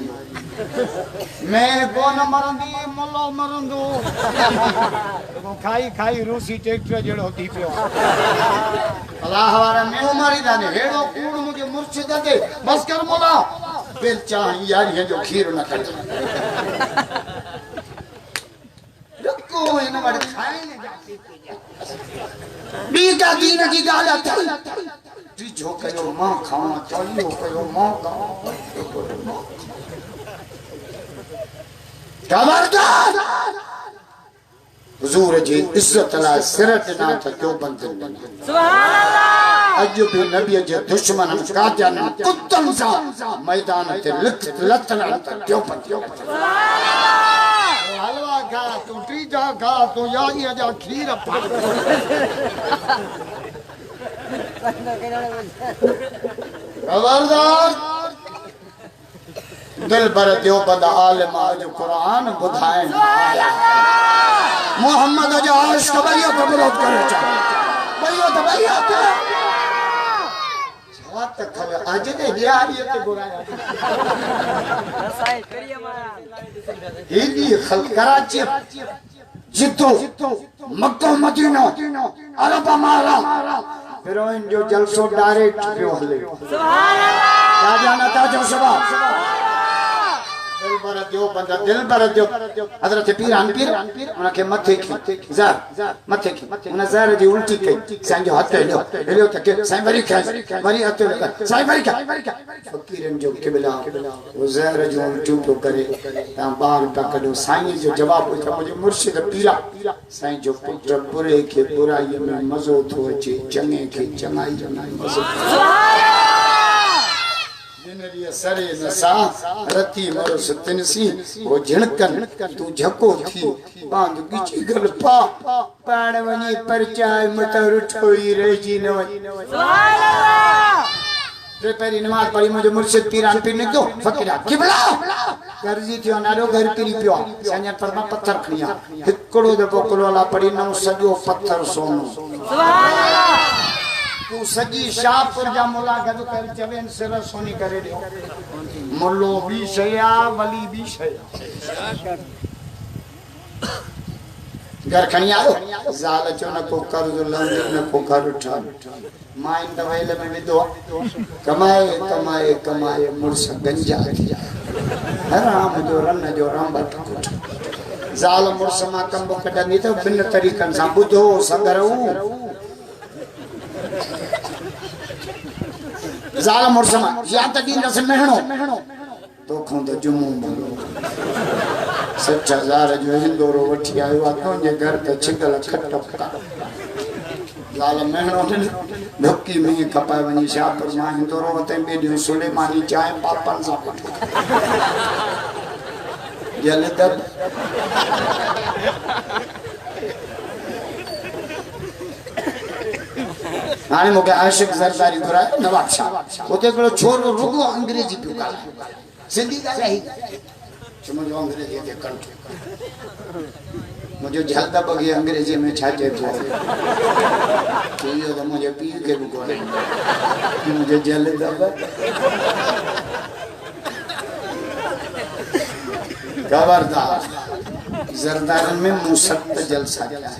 Speaker 1: मैं कोन मरंदी मुल्लो मरंदो खाई खाई रूसी ट्रैक्टर जड़ो थी पियो अल्लाह वारा में मारी दाने हेड़ो कूड़ मुझे मुर्शिद दे बस कर मोला फिर चाह यार जो खीर न कट रखो इन वड़ खाए न जाती बी का दीन की गाल अथई जो कयो मां खावा चलियो कयो मां खावा खबरदार हुजूर जी इज्जत ला सिर ॾिना त देवबंद
Speaker 2: सुभान अल्लाह
Speaker 1: अज भी नबी जे दुश्मन काजन कुत्तन सा मैदान ते लतन त देवबंद
Speaker 2: सुभान अल्लाह
Speaker 1: हलवा खा तू टीजा खा तू याई जा खीर पा खबरदार दिल भर देवबंद आलिम आज कुरान बुधाए मोहम्मद जो आशिक भैया तो विरोध करे भैया तो बात खबर आज ने यारी ते बुराया
Speaker 2: साईं करिए मारा
Speaker 1: हिंदी खल्क कराची जितो मक्का मदीना अरब मारा फिर जो जलसो डायरेक्ट पियो हले
Speaker 2: सुभान अल्लाह
Speaker 1: क्या जाना था जो सबा दिल भर दियो हजरत पीर अनपीर उनके मथे की जार मथे की उन जार जी उल्टी कई साईं जो हथ हेलियो त के साईं वरी खा वरी हथ लगा साईं वरी खा फकीरन जो किबला वो जार जो उल्टी तो करे ता बार पकड़ो साईं जो जवाब पूछा मुझे मुर्शिद पीरा साईं जो पुत्र बुरे के बुराई में मजो थो अचे चंगे के चंगाई में मजो जिनरी सरे नसा रती मरो सतनसी वो झणकन तू झको थी बांध किची गल पा पाण वनी परचाय मत रुठोई रही न
Speaker 2: सुभान अल्लाह
Speaker 1: रे पहली नमाज पढ़ी मुझे मुर्शिद पीरान पीर ने क्यों फकीरा किबला गर्जी थियो नारो घर किरी पियो संजन परमा पत्थर खणिया हिकड़ो दफो कुलवाला पढ़ी न सजो पत्थर सोनो
Speaker 2: सुभान अल्लाह
Speaker 1: तू सजी शाहपुर जा मुला गद कर चवेन सिर सोनी करे दे मुल्लो भी शया वली भी शया घर खणी आयो जाल चो न को कर्ज लंद न को घर उठा माइन दवेल में विदो कमाए कमाए कमाए मुर्स गंजा थिया हराम जो रन जो रामबट कोठ जाल मुर्स मा कंब कढनी तो बिन तरीकन सा बुधो संगरऊ जाल मुर्समा या त दिन रस मेहणो तो खो तो जुमू भलो 60,000 जो हिंदोरो वठी आयो आ तुंहिंजे घर ते छिगल खट पका जाल मेहणो ने ढुकी में कपाए वनी शाहपुर मां हिंदोरो वते बेडियो सुलेमानी चाय पापन सा पट जलदर हाने मोके आशिक जरदारी घुराए नवाब शाह ओते कड़ो छोरो रुगो अंग्रेजी पियो गा सिंधी ॻाल्हाई मुझे अंग्रेजी ते कंठ मुझे झलदा बगी अंग्रेजी में छा चए तो इहो त मुझे पीर के भी कोने मुझे झलदा खबरदार जरदारन में मुसक्त जलसा किया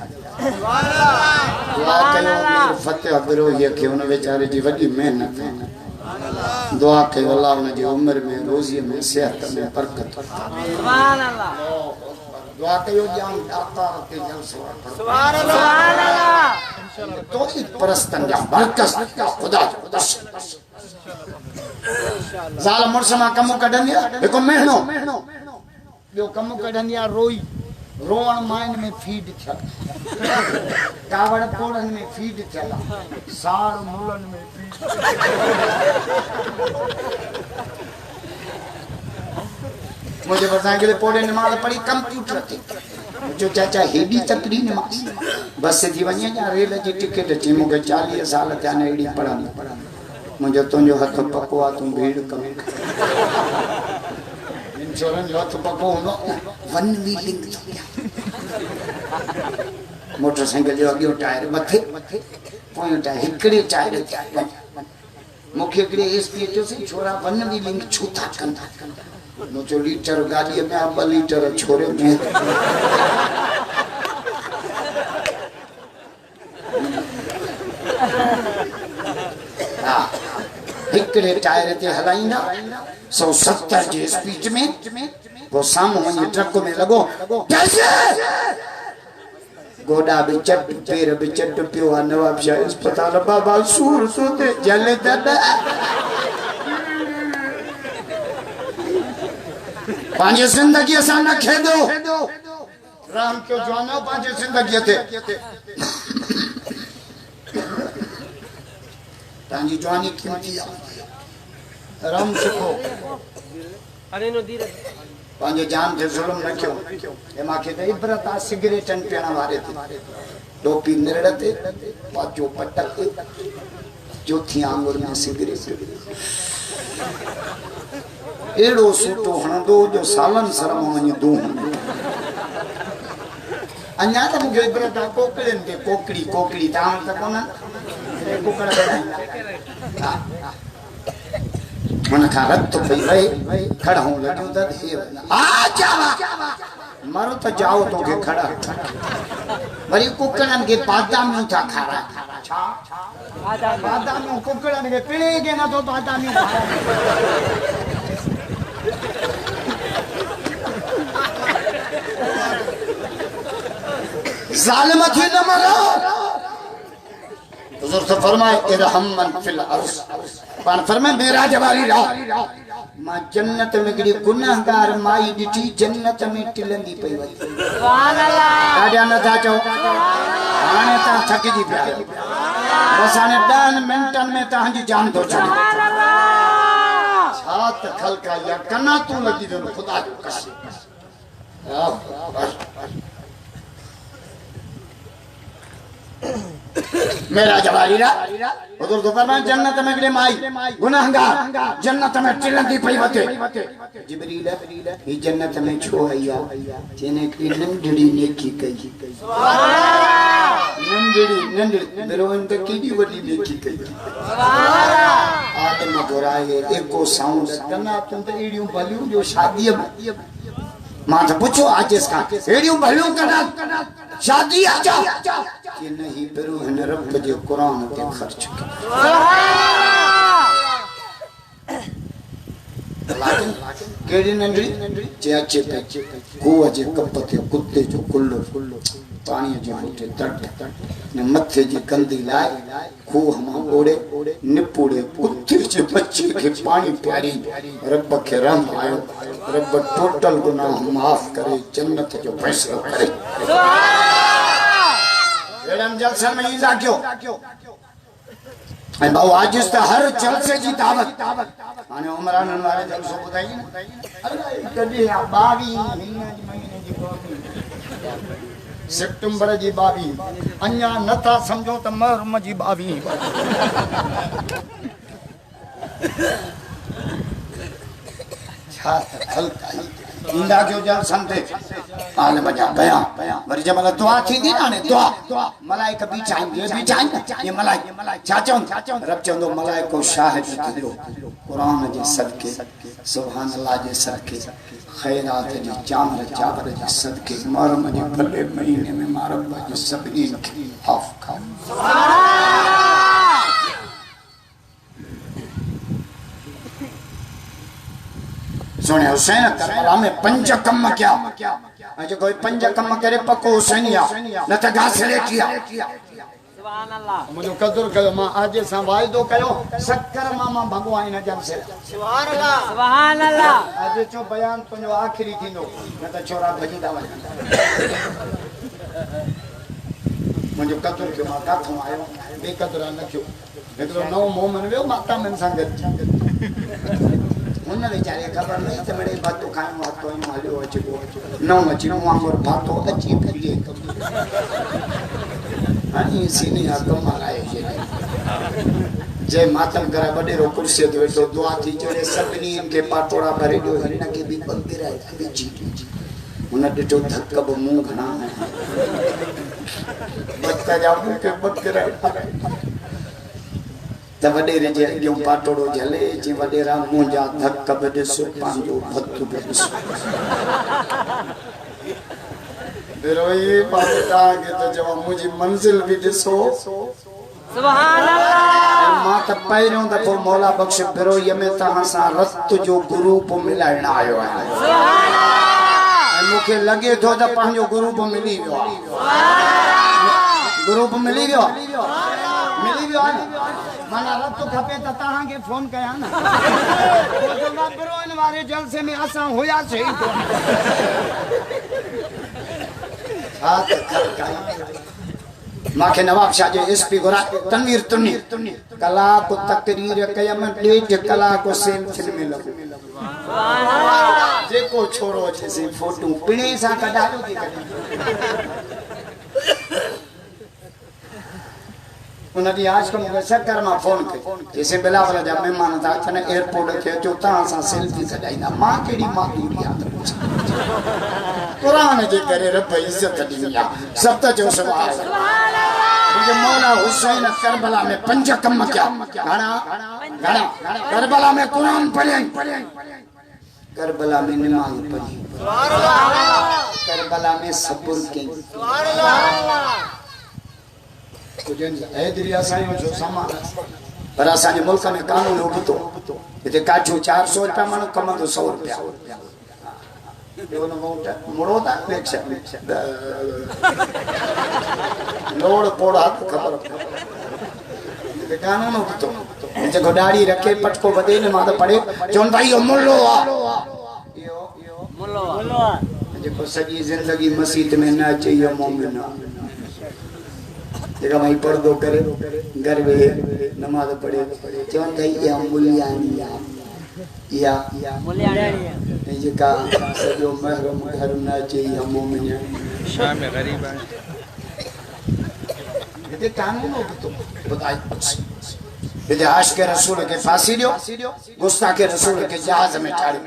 Speaker 1: दुआ कयो मीर फतेह बिरोही के उन बेचारे जी वडी मेहनत दुआ कयो अल्लाह उन जी उम्र में रोजी में सेहत में बरकत
Speaker 2: सुभान अल्लाह
Speaker 1: दुआ कयो जान दाता के जलसो
Speaker 2: सुभान अल्लाह
Speaker 1: तो ही परस्तन जा बरकत खुदा जाल मुर्समा कम कढंदिया एको मेहणो ॿियो कमु कढंदी आहे रोई रोअण माइन में फीड थियल कावड़ पोड़न में फीड थियल साड़ मुलन में फीड मुझे बताएं कि पोड़े नमाज पढ़ी कंप्यूटर थी जो चाचा हेडी तकड़ी नमाज बस थी वञे या रेल जी टिकट थी मूंखे 40 साल थिया न अहिड़ी पढ़ंदी मुंहिंजो तुंहिंजो हथ पको आहे तूं भीड़ कम इंश्योरेंस हथ पको हूंदो वन व्हीलिंग मोटरसाइकिल जो अॻियो टायर मथे पोयों टायर हिकिड़े टायर ते मूंखे हिकिड़े एसपी चयोसीं छोरा वन व्हीलिंग छो था कंदा मुंहिंजो लीटर गाॾीअ में 2 लीटर छोरे में हा हिकिड़े टायर ते हलाईंदा 170 जी स्पीड में वो साम्हूं वञी ट्रक में लॻो गोडा भी चट पैर भी चट पियो आहे नवाब शाह अस्पताल बाबा सूर तो ते जल दादा पंहिंजी ज़िंदगी सां न खेदो राम क्यों जवानो पांचे जिंदगी थे तांजी जवानी कीमती राम सिखो
Speaker 2: अरे नो धीरे
Speaker 1: पांजे जान थे जुल्म न क्यों ए माखे ते इबरत आ सिगरेटन पीना वारे थे टोपी निरड़ते पाचो पटक चौथी आंगुर में सिगरेट एड़ो सूटो हणंदो जो सालन शर्म वञी दूं अन्या त मूंखे इबरत आहे कोकड़ियुनि खे कोकड़ी कोकड़ी तव्हां त कोन कुकड़ मन खां रत पई वहे खड़ाऊं लॻियूं त मरो त जाओ तोखे खड़ा वरी कुकड़नि खे बादामियूं था खाराए छा बादामियूं कुकड़नि खे पिणे खे नथो बादामियूं खाराए ज़ालिम थी न मरो हुज़ूर तो फरमाए इरहम मन फिल अर्ज़ पाण फरमाए मेरा जवारी राह मां जन्नत में गिड़ी गुनाहगार माई ॾिठी जन्नत में टिलंदी पई वई सुभान अल्लाह ॾाढा नथा चओ हाणे तव्हां थकिजी पिया बस हाणे 10 मिंटनि में तव्हांजी जान थो छॾे छा त ख़ल्क़ या कना तूं लॻी थो ख़ुदा जो कसम मेरा जवारीरा हुज़ूर तो फरमाए जन्नत में गिड़े माई गुनाहगार जन्नत में टिलंदी पई वते जिब्रील ही जन्नत में छो आया जेने की नंढड़ी नेकी कई सुभान अल्लाह नंढड़ी बेरोन त केडी वडी नेकी कई सुभान अल्लाह आदम घोराए एको साउंड कना तुम त एडियूं भलियूं जो शादी मां त पूछो आज इसका एडियूं भलियूं कना शादी आजा कि नहीं पेरो हन रब जे कुरान ते खर्च लाकिन केड़ी नंढड़ी जे अचे पे कुआ जे कप ते कुत्ते जो कुल्लो पानी जो उठे तट न मथे जी कंदी लाए खूह मां ओड़े निपुड़े कुत्ते जे बच्चे के पानी प्यारी रब के रहम आयो रब टोटल गुनाह माफ करे जन्नत जो फैसलो करे एडम जलसन में ईजा क्यों ऐं भाऊ आज त हर जलसे जी दावत माने उमरान वाले जलसो ॿुधाई न अल्लाह कॾहिं 22 महीने जी 22 सितंबर जी 22 अन्या नथा समझो त महरम जी 22 छा ख़ल्क़ इंदा जो जलसन ते आल बजा बया वरी जब दुआ थींदी ना ने दुआ मलाइका भी चाहिए ये मलाइका छा चवन रब चंदो मलाइको शाहिद थींदो कुरान जे सदके सुभान अल्लाह जे सदके खैरात जी चामर चावर जे सदके मरम जे भले महीने में मारब जे सभी हाफ खा सुने हुसैन करबला में 5 कम क्या अज कोई 5 कम करे पको हुसैनिया न त घासले किया सुभान अल्लाह मुजो कदर कयो मां आज सा वायदो कयो शक्कर मामा भगवान जब से सुभान अल्लाह आज जो बयान तुजो आखिरी थीनो न त छोरा भजीदा वण मुजो कदर के मां काथो आयो बेकदरा न क्यों एकरो नौ मोमन वेयो माता मन संग उन बेचारे खबर नहीं तो बड़े बातों खाए बातों इन मालियो अच्छे को नौ अच्छी नौ वांगुर बातों अच्छी फिरिए हानी सीने आगम माराए जय मातम करा बड़े रो कुर्सी तो बैठो दुआ थी चढ़े सबनी इनके पाटोड़ा भरे दो हिन के भी बंद गिराए बिजी उन डिटो धक्क ब मुंह घना बत्ता जाऊ के बत गिराए त वडेरे जे अॻियों पाटोड़ो झले जी वडेरा मुंहिंजा धक बि ॾिस पंहिंजो भत बि ॾिस बिरोई पाटा के त जवा मुंहिंजी मंज़िल बि ॾिसो सुभान अल्लाह मां त पहिरियों दफ़ो मौला बख्श बिरोई में तव्हां सां रत जो ग्रुप मिलाइण आयो आहियां सुभान अल्लाह मूंखे लॻे थो त पंहिंजो ग्रुप मिली वियो आहे ग्रुप मिली वियो आहे माना रत खपे त तहां के फोन कया ना तो बिरोइन वाले जलसे में असा होया से हाथ खड़काई माखे नवाब शाह जे एसपी गोरा तनवीर तुन्नी कला को तकरीर कयम 1.5 कलाक को सेल फिल्म में लगो जेको छोरो जैसे फोटो पिणे सा कढायो थी उनकी आज को मुझे चक्कर में फोन के जैसे बिलावल जब मेहमान था चने एयरपोर्ट के जो ता सा सेल्फी कढाईना मां केडी मां दूरी याद कुरान जे करे रब इज्जत दिया सब तो जो सुभान मुझे मौला हुसैन करबला में 5 कम क्या गाना गाना करबला में कुरान पढ़े करबला में नमाज पढ़ी सुभान अल्लाह करबला में सब्र की सुभान अल्लाह कुजन हैदरी असायो जो सामान पर असाजे मुल्क में कानून होगी तो इते काठो 400 रुपया मन कम तो 100 रुपया मुड़ो था लोड़ पोड़ा खबर कानून होगी तो जो दाढ़ी रखे पटको बदे ने मां तो पड़े जोन भाई यो मुल्लो आ मुल्लो जो सजी जिंदगी मस्जिद में ना चाहिए मोमिन जगह भाई पर्दो करे घर में नमाज पढ़े जोन भाई या मुलियानी या मुलियानी ये का सजो महरम घर ना चाहिए मोमिन शाम में गरीब है ये कानून हो तो बताई ये आशिक के रसूल के फांसी दियो गुस्ताख के रसूल के जहाज में ठाड़ी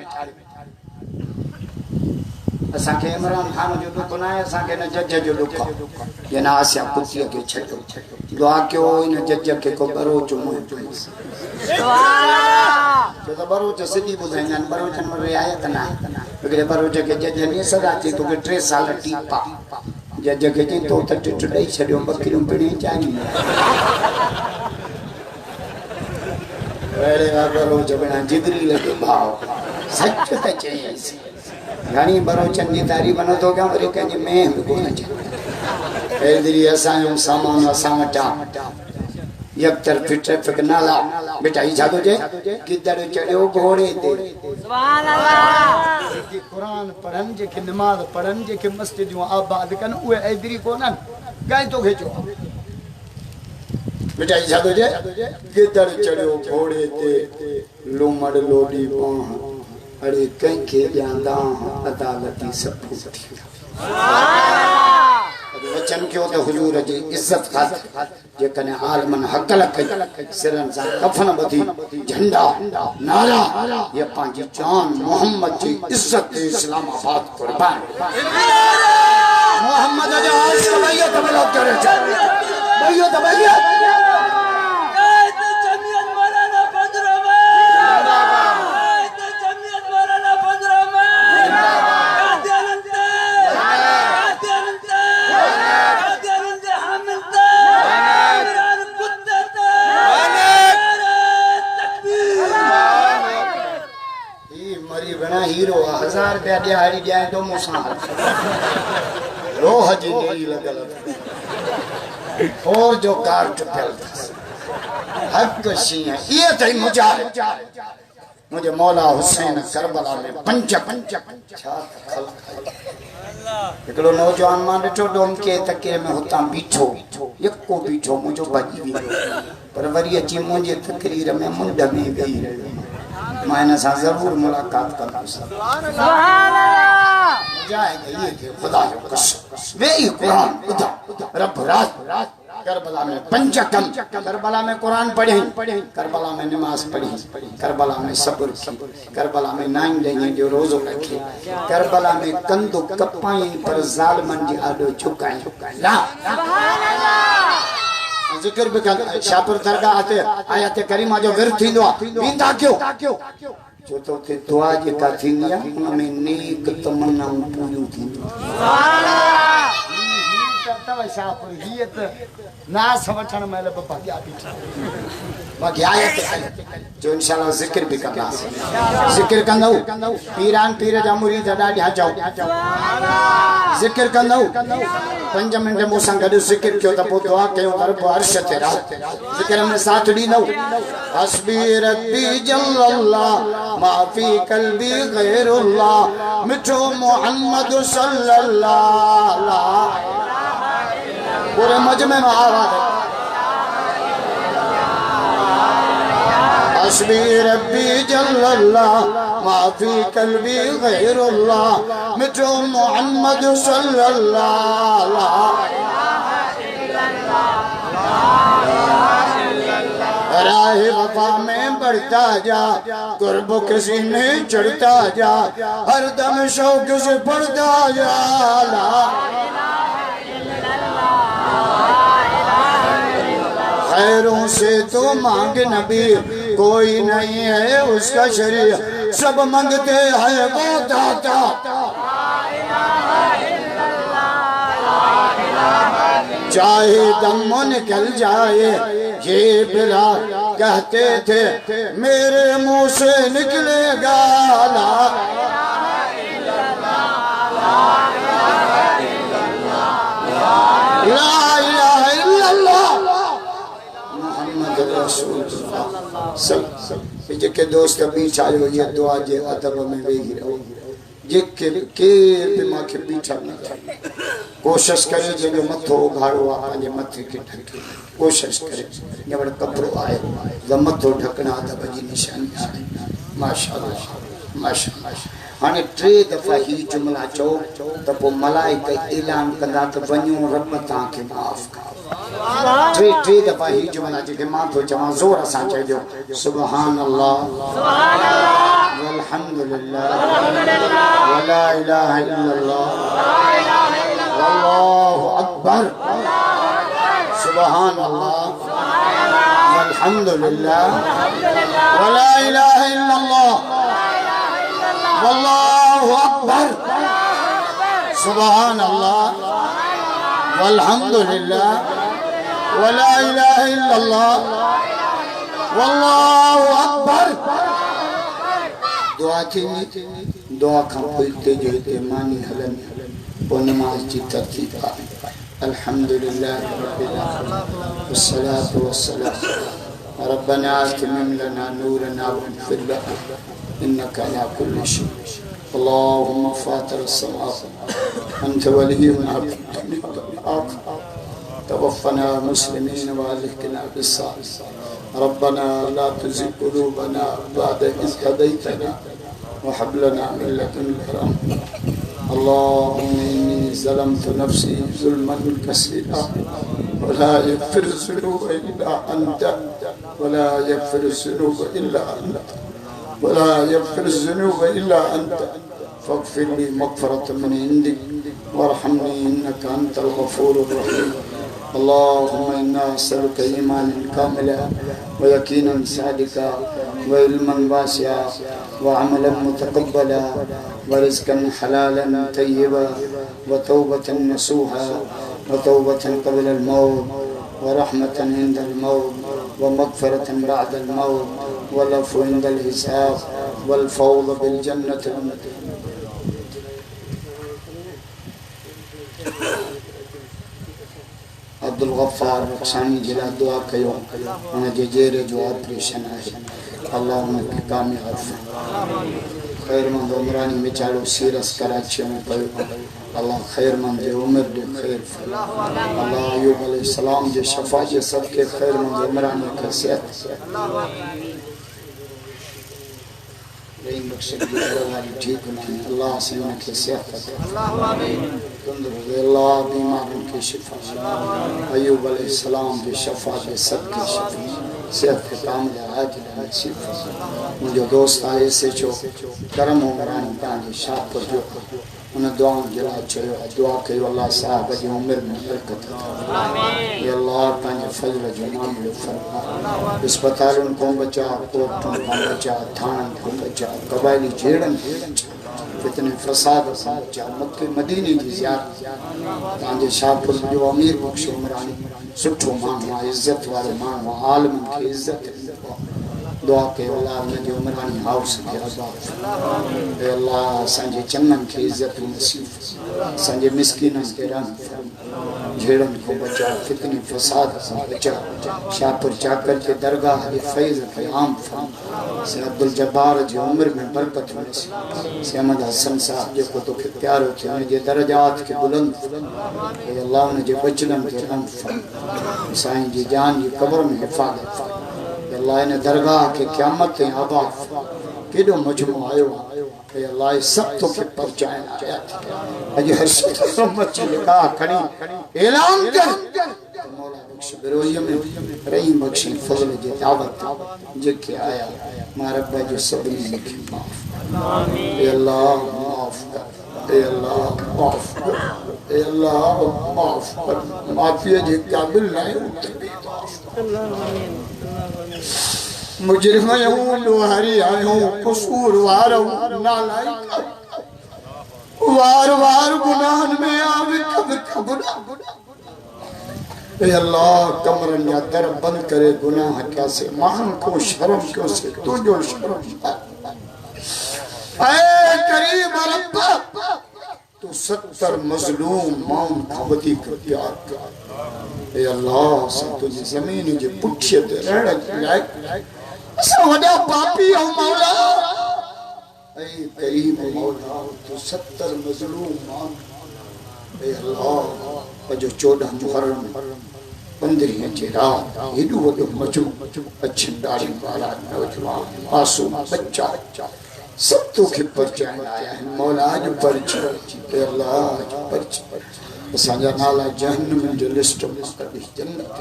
Speaker 1: असा के इमरान खान जो दुख ना है असा के न जज जो दुख ये ना आसिया कुतिया के छटो दुआ क्यों इन जज के को बरोच मुंह सुभान अल्लाह जो बरोच सिद्धी बुधाइन बरोच में रियायत ना है बरोच के जज ने सदा थी तो के 3 साल टीपा जज के तो टुटई छडियो बकरियों पिणी चानी अरे बरोच बिना जिगरी लगे भाव सच त चई घणी बरोचन जी तारी बनो तो क्या वरी कहीं में को न हैदरी असायो सामान असा वटा एक तरफ ट्रैफिक नाला बेटा ई जादो जे किधर चढ़ियो घोड़े ते सुभान अल्लाह जे कुरान पढ़न जे के नमाज पढ़न जे के मस्जिद आबाद कन उए हैदरी कोनन गाय तो भेजो बेटा ई जादो जे किधर चढ़ियो घोड़े ते लोमड़ लोडी पाह अरे कहीं के जानदा अदालती सब थी वचन क्यों तो हुजूर जी इज्जत खातिर जे कने आलमन हक लख सिरन सा कफन बधी झंडा नारा ये पांच जान मोहम्मद जी इज्जत इस्लामाबाद कुर्बान मोहम्मद जो सभैया तबलो करे भैया तबैया हीरो 1000 रुपया दिहाड़ी जाए तो मुसा रोह जी नहीं लगल और जो कार चुकल हक सी है ये तई मुझे मौला हुसैन करबला में पंच एकड़ो नौजवान मान ॾिठो डोम के तके में हुतां बीठो यको बीठो मुझो भजी वियो पर वरी अची मुंहिंजे तकरीर में मुंड में वेही रहियो मैं इन सां जरूर मुलाकात कंदुसि सुभान अल्लाह जाएगा ये के खुदा जो कसम वे ही कुरान ॿुधा रब रात करबला में पंच कम करबला में कुरान पढ़े करबला में नमाज पढ़ी करबला में सब्र करबला में 9 ॾींहं जो रोज़ो रखे करबला में कंदो कपाई पर ज़ालिमन जी आॾो झुकाई ला सुभान अल्लाह जिक्र भी कर शाहपुर दरगाह आते आयत करीमा जो विरद थींदो बींदा क्यों जो तो के दुआ जे का थींदिया उनमें नेक तमन्नाऊं पूरियूं थींदियूं सुभान अल्लाह तव शाहपुर हिय त नास वठण महिल बाबा क्या बीठा बाकी आयत जो इंशाल्लाह जिक्र भी करना जिक्र कंदो पीरान पीर जा मुरीद ॾाढा जाओ सुभान अल्लाह जिक्र कंदो 5 मिनट मूंसां गॾु जिक्र कयो त पोइ दुआ कयूं त रब अर्श ते रह जिक्र में साथ ॾींदो हस्बी रब्बी जल्लल्लाह मा फी क़ल्बी गैरुल्लाह मिठो मोहम्मद सल्लल्लाह पूरे मजमे में आवाज़ हस्बी रब्बी जल्लल्लाह मा फी क़ल्बी गैरुल्लाह मिठो मोहम्मद सल्लल्लाह राह वफा में बढ़ता जा कुर्ब के सीने चढ़ता जा हर दम शौक से पढ़ता जा खैरों से तो मांग नबी कोई नहीं है उसका शरीर सब मांगते हैं वो दाता चाहे दम निकल जाए ये बिला कहते थे मेरे मुंह से निकलेगा ला इलाहा इल्लल्लाह मुहम्मद रसूलुल्लाह सब जेके दोस्त बीठा हो ये दुआ जे अदब में वेही रहो जेके के दिमाग के बीठा न कोशिश करे जो मथो उघाड़ो आ पंहिंजे मथे के ढके कोशिश करे जब कपड़ो आए त मथो ढकना अदब जी निशानी आहे माशाअल्लाह माशाअल्लाह हाने 3 दफा ही जुमला चो त पो मलाइका ऐलान कंदा त वञो रब ताके माफ कर 3 दफा ही जुमला जेके मां तो चवा जोर सां चइजो सुभान अल्लाह वल्हम्दुलिल्लाह वला इलाहा इल्लल्लाह अल्लाहु अकबर सुभान अल्लाह वल्हम्दुलिल्लाह वला इलाहा इल्लल्लाह वल्लाहु अकबर सुभान अल्लाह वल्हम्दुलिल्लाह वला इलाहा इल्लल्लाह वल्लाहु अकबर दुआ थी दुआ खां पोइ जो हिते मानी हलन पोइ नमाज जी तरतीब आहे अल्हम्दुलिल्लाह रब्बिल आलमीन वस्सलातु वस्सलाम रब्बना अतिमम लना नूरना वग़फिर लना इन्नका अला कुल्लि शैइन اللهم فاطر السماوات انت ولينا في الدنيا والاخره توفنا مسلمين والحقنا بالصالحين ربنا لا تزغ قلوبنا بعد إذ هديتنا وهب لنا من لدنك رحمة اللهم إني ظلمت نفسي ظلما كثيرا ولا يغفر الذنوب إلا أنت ولا يغفر الذنوب إلا أنت ولا يغفر الذنوب إلا أنت فاغفر لي مغفرة من عندك وارحمني إنك أنت الغفور الرحيم اللهم إنا نسألك إيمانا كاملا ويقينا صادقا وعلما واسعا وعملا متقبلا ورزقا حلالا طيبا وتوبة نصوحا وتوبة قبل الموت ورحمة عند الموت ومغفرة بعد الموت والعفو عند الحساب والفوز بالجنة अब्दुल गफ्फार रक्षानी जिला दुआ कयो उन जे जेरे जो ऑपरेशन है अल्लाह उनके कामयाब खैरमंद उमरानी बेचारो सीरस कराची में पयो अल्लाह खैरमंद जे उम्र दे खैर अल्लाह अयूब अलैहिस्सलाम जे शफा जे सबके खैरमंद उमरानी के सेहत लेकिन बख्श दी ठीक नहीं अल्लाह से उनके सेहत अल्लाह आमीन अल्लाह बीमारों की शिफा अयूब अलैहिस्सलाम की शफा के सबके शिफा सेहत के कामिल आजिल नसीब मुझे दोस्त आए से जो करम उमरानी तांजे शाह पर जो उन दुआओं जला चयो दुआ कयो अल्लाह साहब जी उम्र में बरकत आमीन या अल्लाह तांजे फजल जो मामलो फरमा अस्पताल को बचा कोर्टों को बचा थाना को बचा कबायली जेड़न कितने फसाद बचा मक्के मदीने की ज़ियारत तांजे शाहपुर जो अमीर बख्श उमरानी सुठो मानवा इज्जत वाले मानवा आलम की इज्जत दुआ के अल्लाह ने जो उमरानी हाउस के आबाद ए अल्लाह संजे चन्नन की इज्जत नसीब संजय मिस्किन के रंग झेड़न को बचा, फितनी फसाद से बचा, शापर चाकर के दरगाह फैज के आम फरम से अब्दुल जब्बार जी उम्र में बरकत में से अहमद हसन साहब जो को तो के प्यार होते हैं जे दर्जात के बुलंद ए अल्लाह ने जे बचनन के रंग फरम साईं जी जान जी कब्र में हिफाजत अल्लाह ने दरगाह के क़यामत ते आबाद केडो मजमू आयो ए अल्लाह सब तो के पहुंचाए आया अज हर रहमत की निगाह खड़ी ऐलान कर मौला बख्श बिरोई में रहीम बख्श फजल जे दावत जे के आया मारब जो सब ने के माफ आमीन ए अल्लाह माफ कर ए अल्लाह माफ कर ए अल्लाह माफ कर माफी जे काबिल नहीं अल्लाह आमीन मुजरिम हूँ लोहारी आयो कसूरवार नालायक वार वार गुनाह में आवे कब्र ए अल्लाह कमरन या दर बंद करे गुनाह कैसे मान को शर्म क्यों से तुझो शर्म ऐ करीम रब्बा तू 70 मजलूम मौन खवती को प्यार कर ए अल्लाह से तुझे जमीन जे पुठिए ते रहण लायक असा वडा पापी हो मौला ऐ करीम मौला तू 70 मजलूम मान ए अल्लाह जो 14 मुहर्रम 15 जे रात हेडो वडो मजमू अच्छी दाढ़ी वाला नौजवान मासूम बच्चा सब तो के परचान आया है मौला जो परच ए अल्लाह जो परच असांजा नाला जहन्नम जो लिस्ट में कभी जन्नत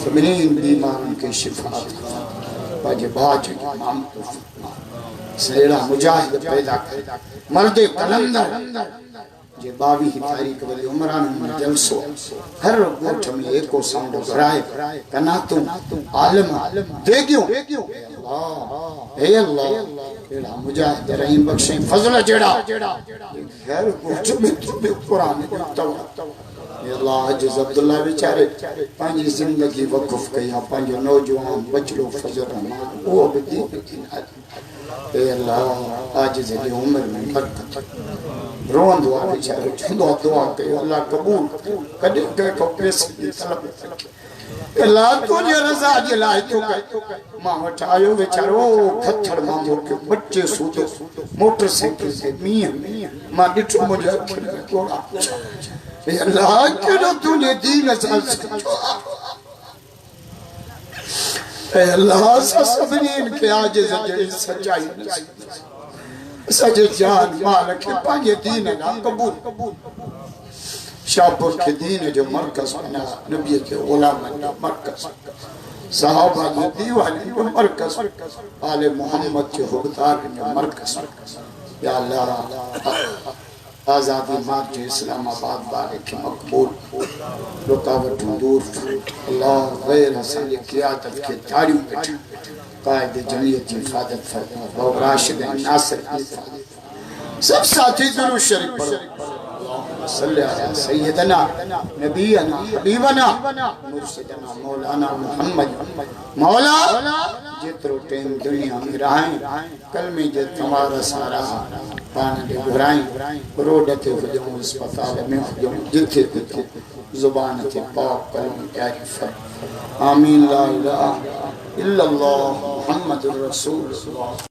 Speaker 1: सभिनी बीमारन के शिफा बाजे बाज इमाम तो सेड़ा मुजाहिद पैदा कर मर्द कलंदर जे 22 तारीख वाली उमरान में जलसो हर गोठ में एको साउंड कराए कना तू आलम देखियो अल्लाह ए अल्लाह एड़ा मुजाहिद रहीम बख्शे फजल जेड़ा खैर गोठ में तू कुरान तवा ए अल्लाह अजीज अब्दुल्ला बेचारे पांजी जिंदगी वक़फ कया पांजो नौजवान बचड़ो फजल रहमान ओ बदी ए अल्लाह अजीज की उम्र में बरकत रोन दुआ बेचारे चंदो दुआ के अल्लाह कबूल कदे के को पैसे की तलब अल्लाह तुझे रजा जलाए तो मां उठायो बेचारो खत्थड़ मांगो के बच्चे सूतो मोटरसाइकिल से मियां मां डिठो मुझे अखिन में कोड़ा ए अल्लाह केडो तूने दीन असल ए अल्लाह सभनीन के आजिज़ जड़ी सच्चाई सजे जान माल के पांजे दीन ना कबूल शाहपुर के दीन जो मरकज बना नबी के गुलाम का मरकज सहाबा के दीवाने जो मरकज आले मोहम्मद के हुक्मदार जो मरकज या अल्लाह आजादी मार्च इस्लामाबाद वाले के मकबूल रुकावट दूर अल्लाह गैर हसन क़यादत के तारीफ बैठे कायद जमीयत की हिफाजत फरमा और राशिद नासिर की सब साथी दुरूद शरीफ पढ़ो सल्ले अला सय्यदना नबीना हबीबना मुर्शिदना मौलाना मुहम्मद मौला जितरो टाइम दुनिया में रहाए कल में जे तुम्हारा सारा पान दे घुराई रोड ते हुजो अस्पताल में हुजो जिथे जिथे जुबान ते पाक कलम जारी फर आमीन ला इलाहा इल्लल्लाह मुहम्मदुर रसूलुल्लाह।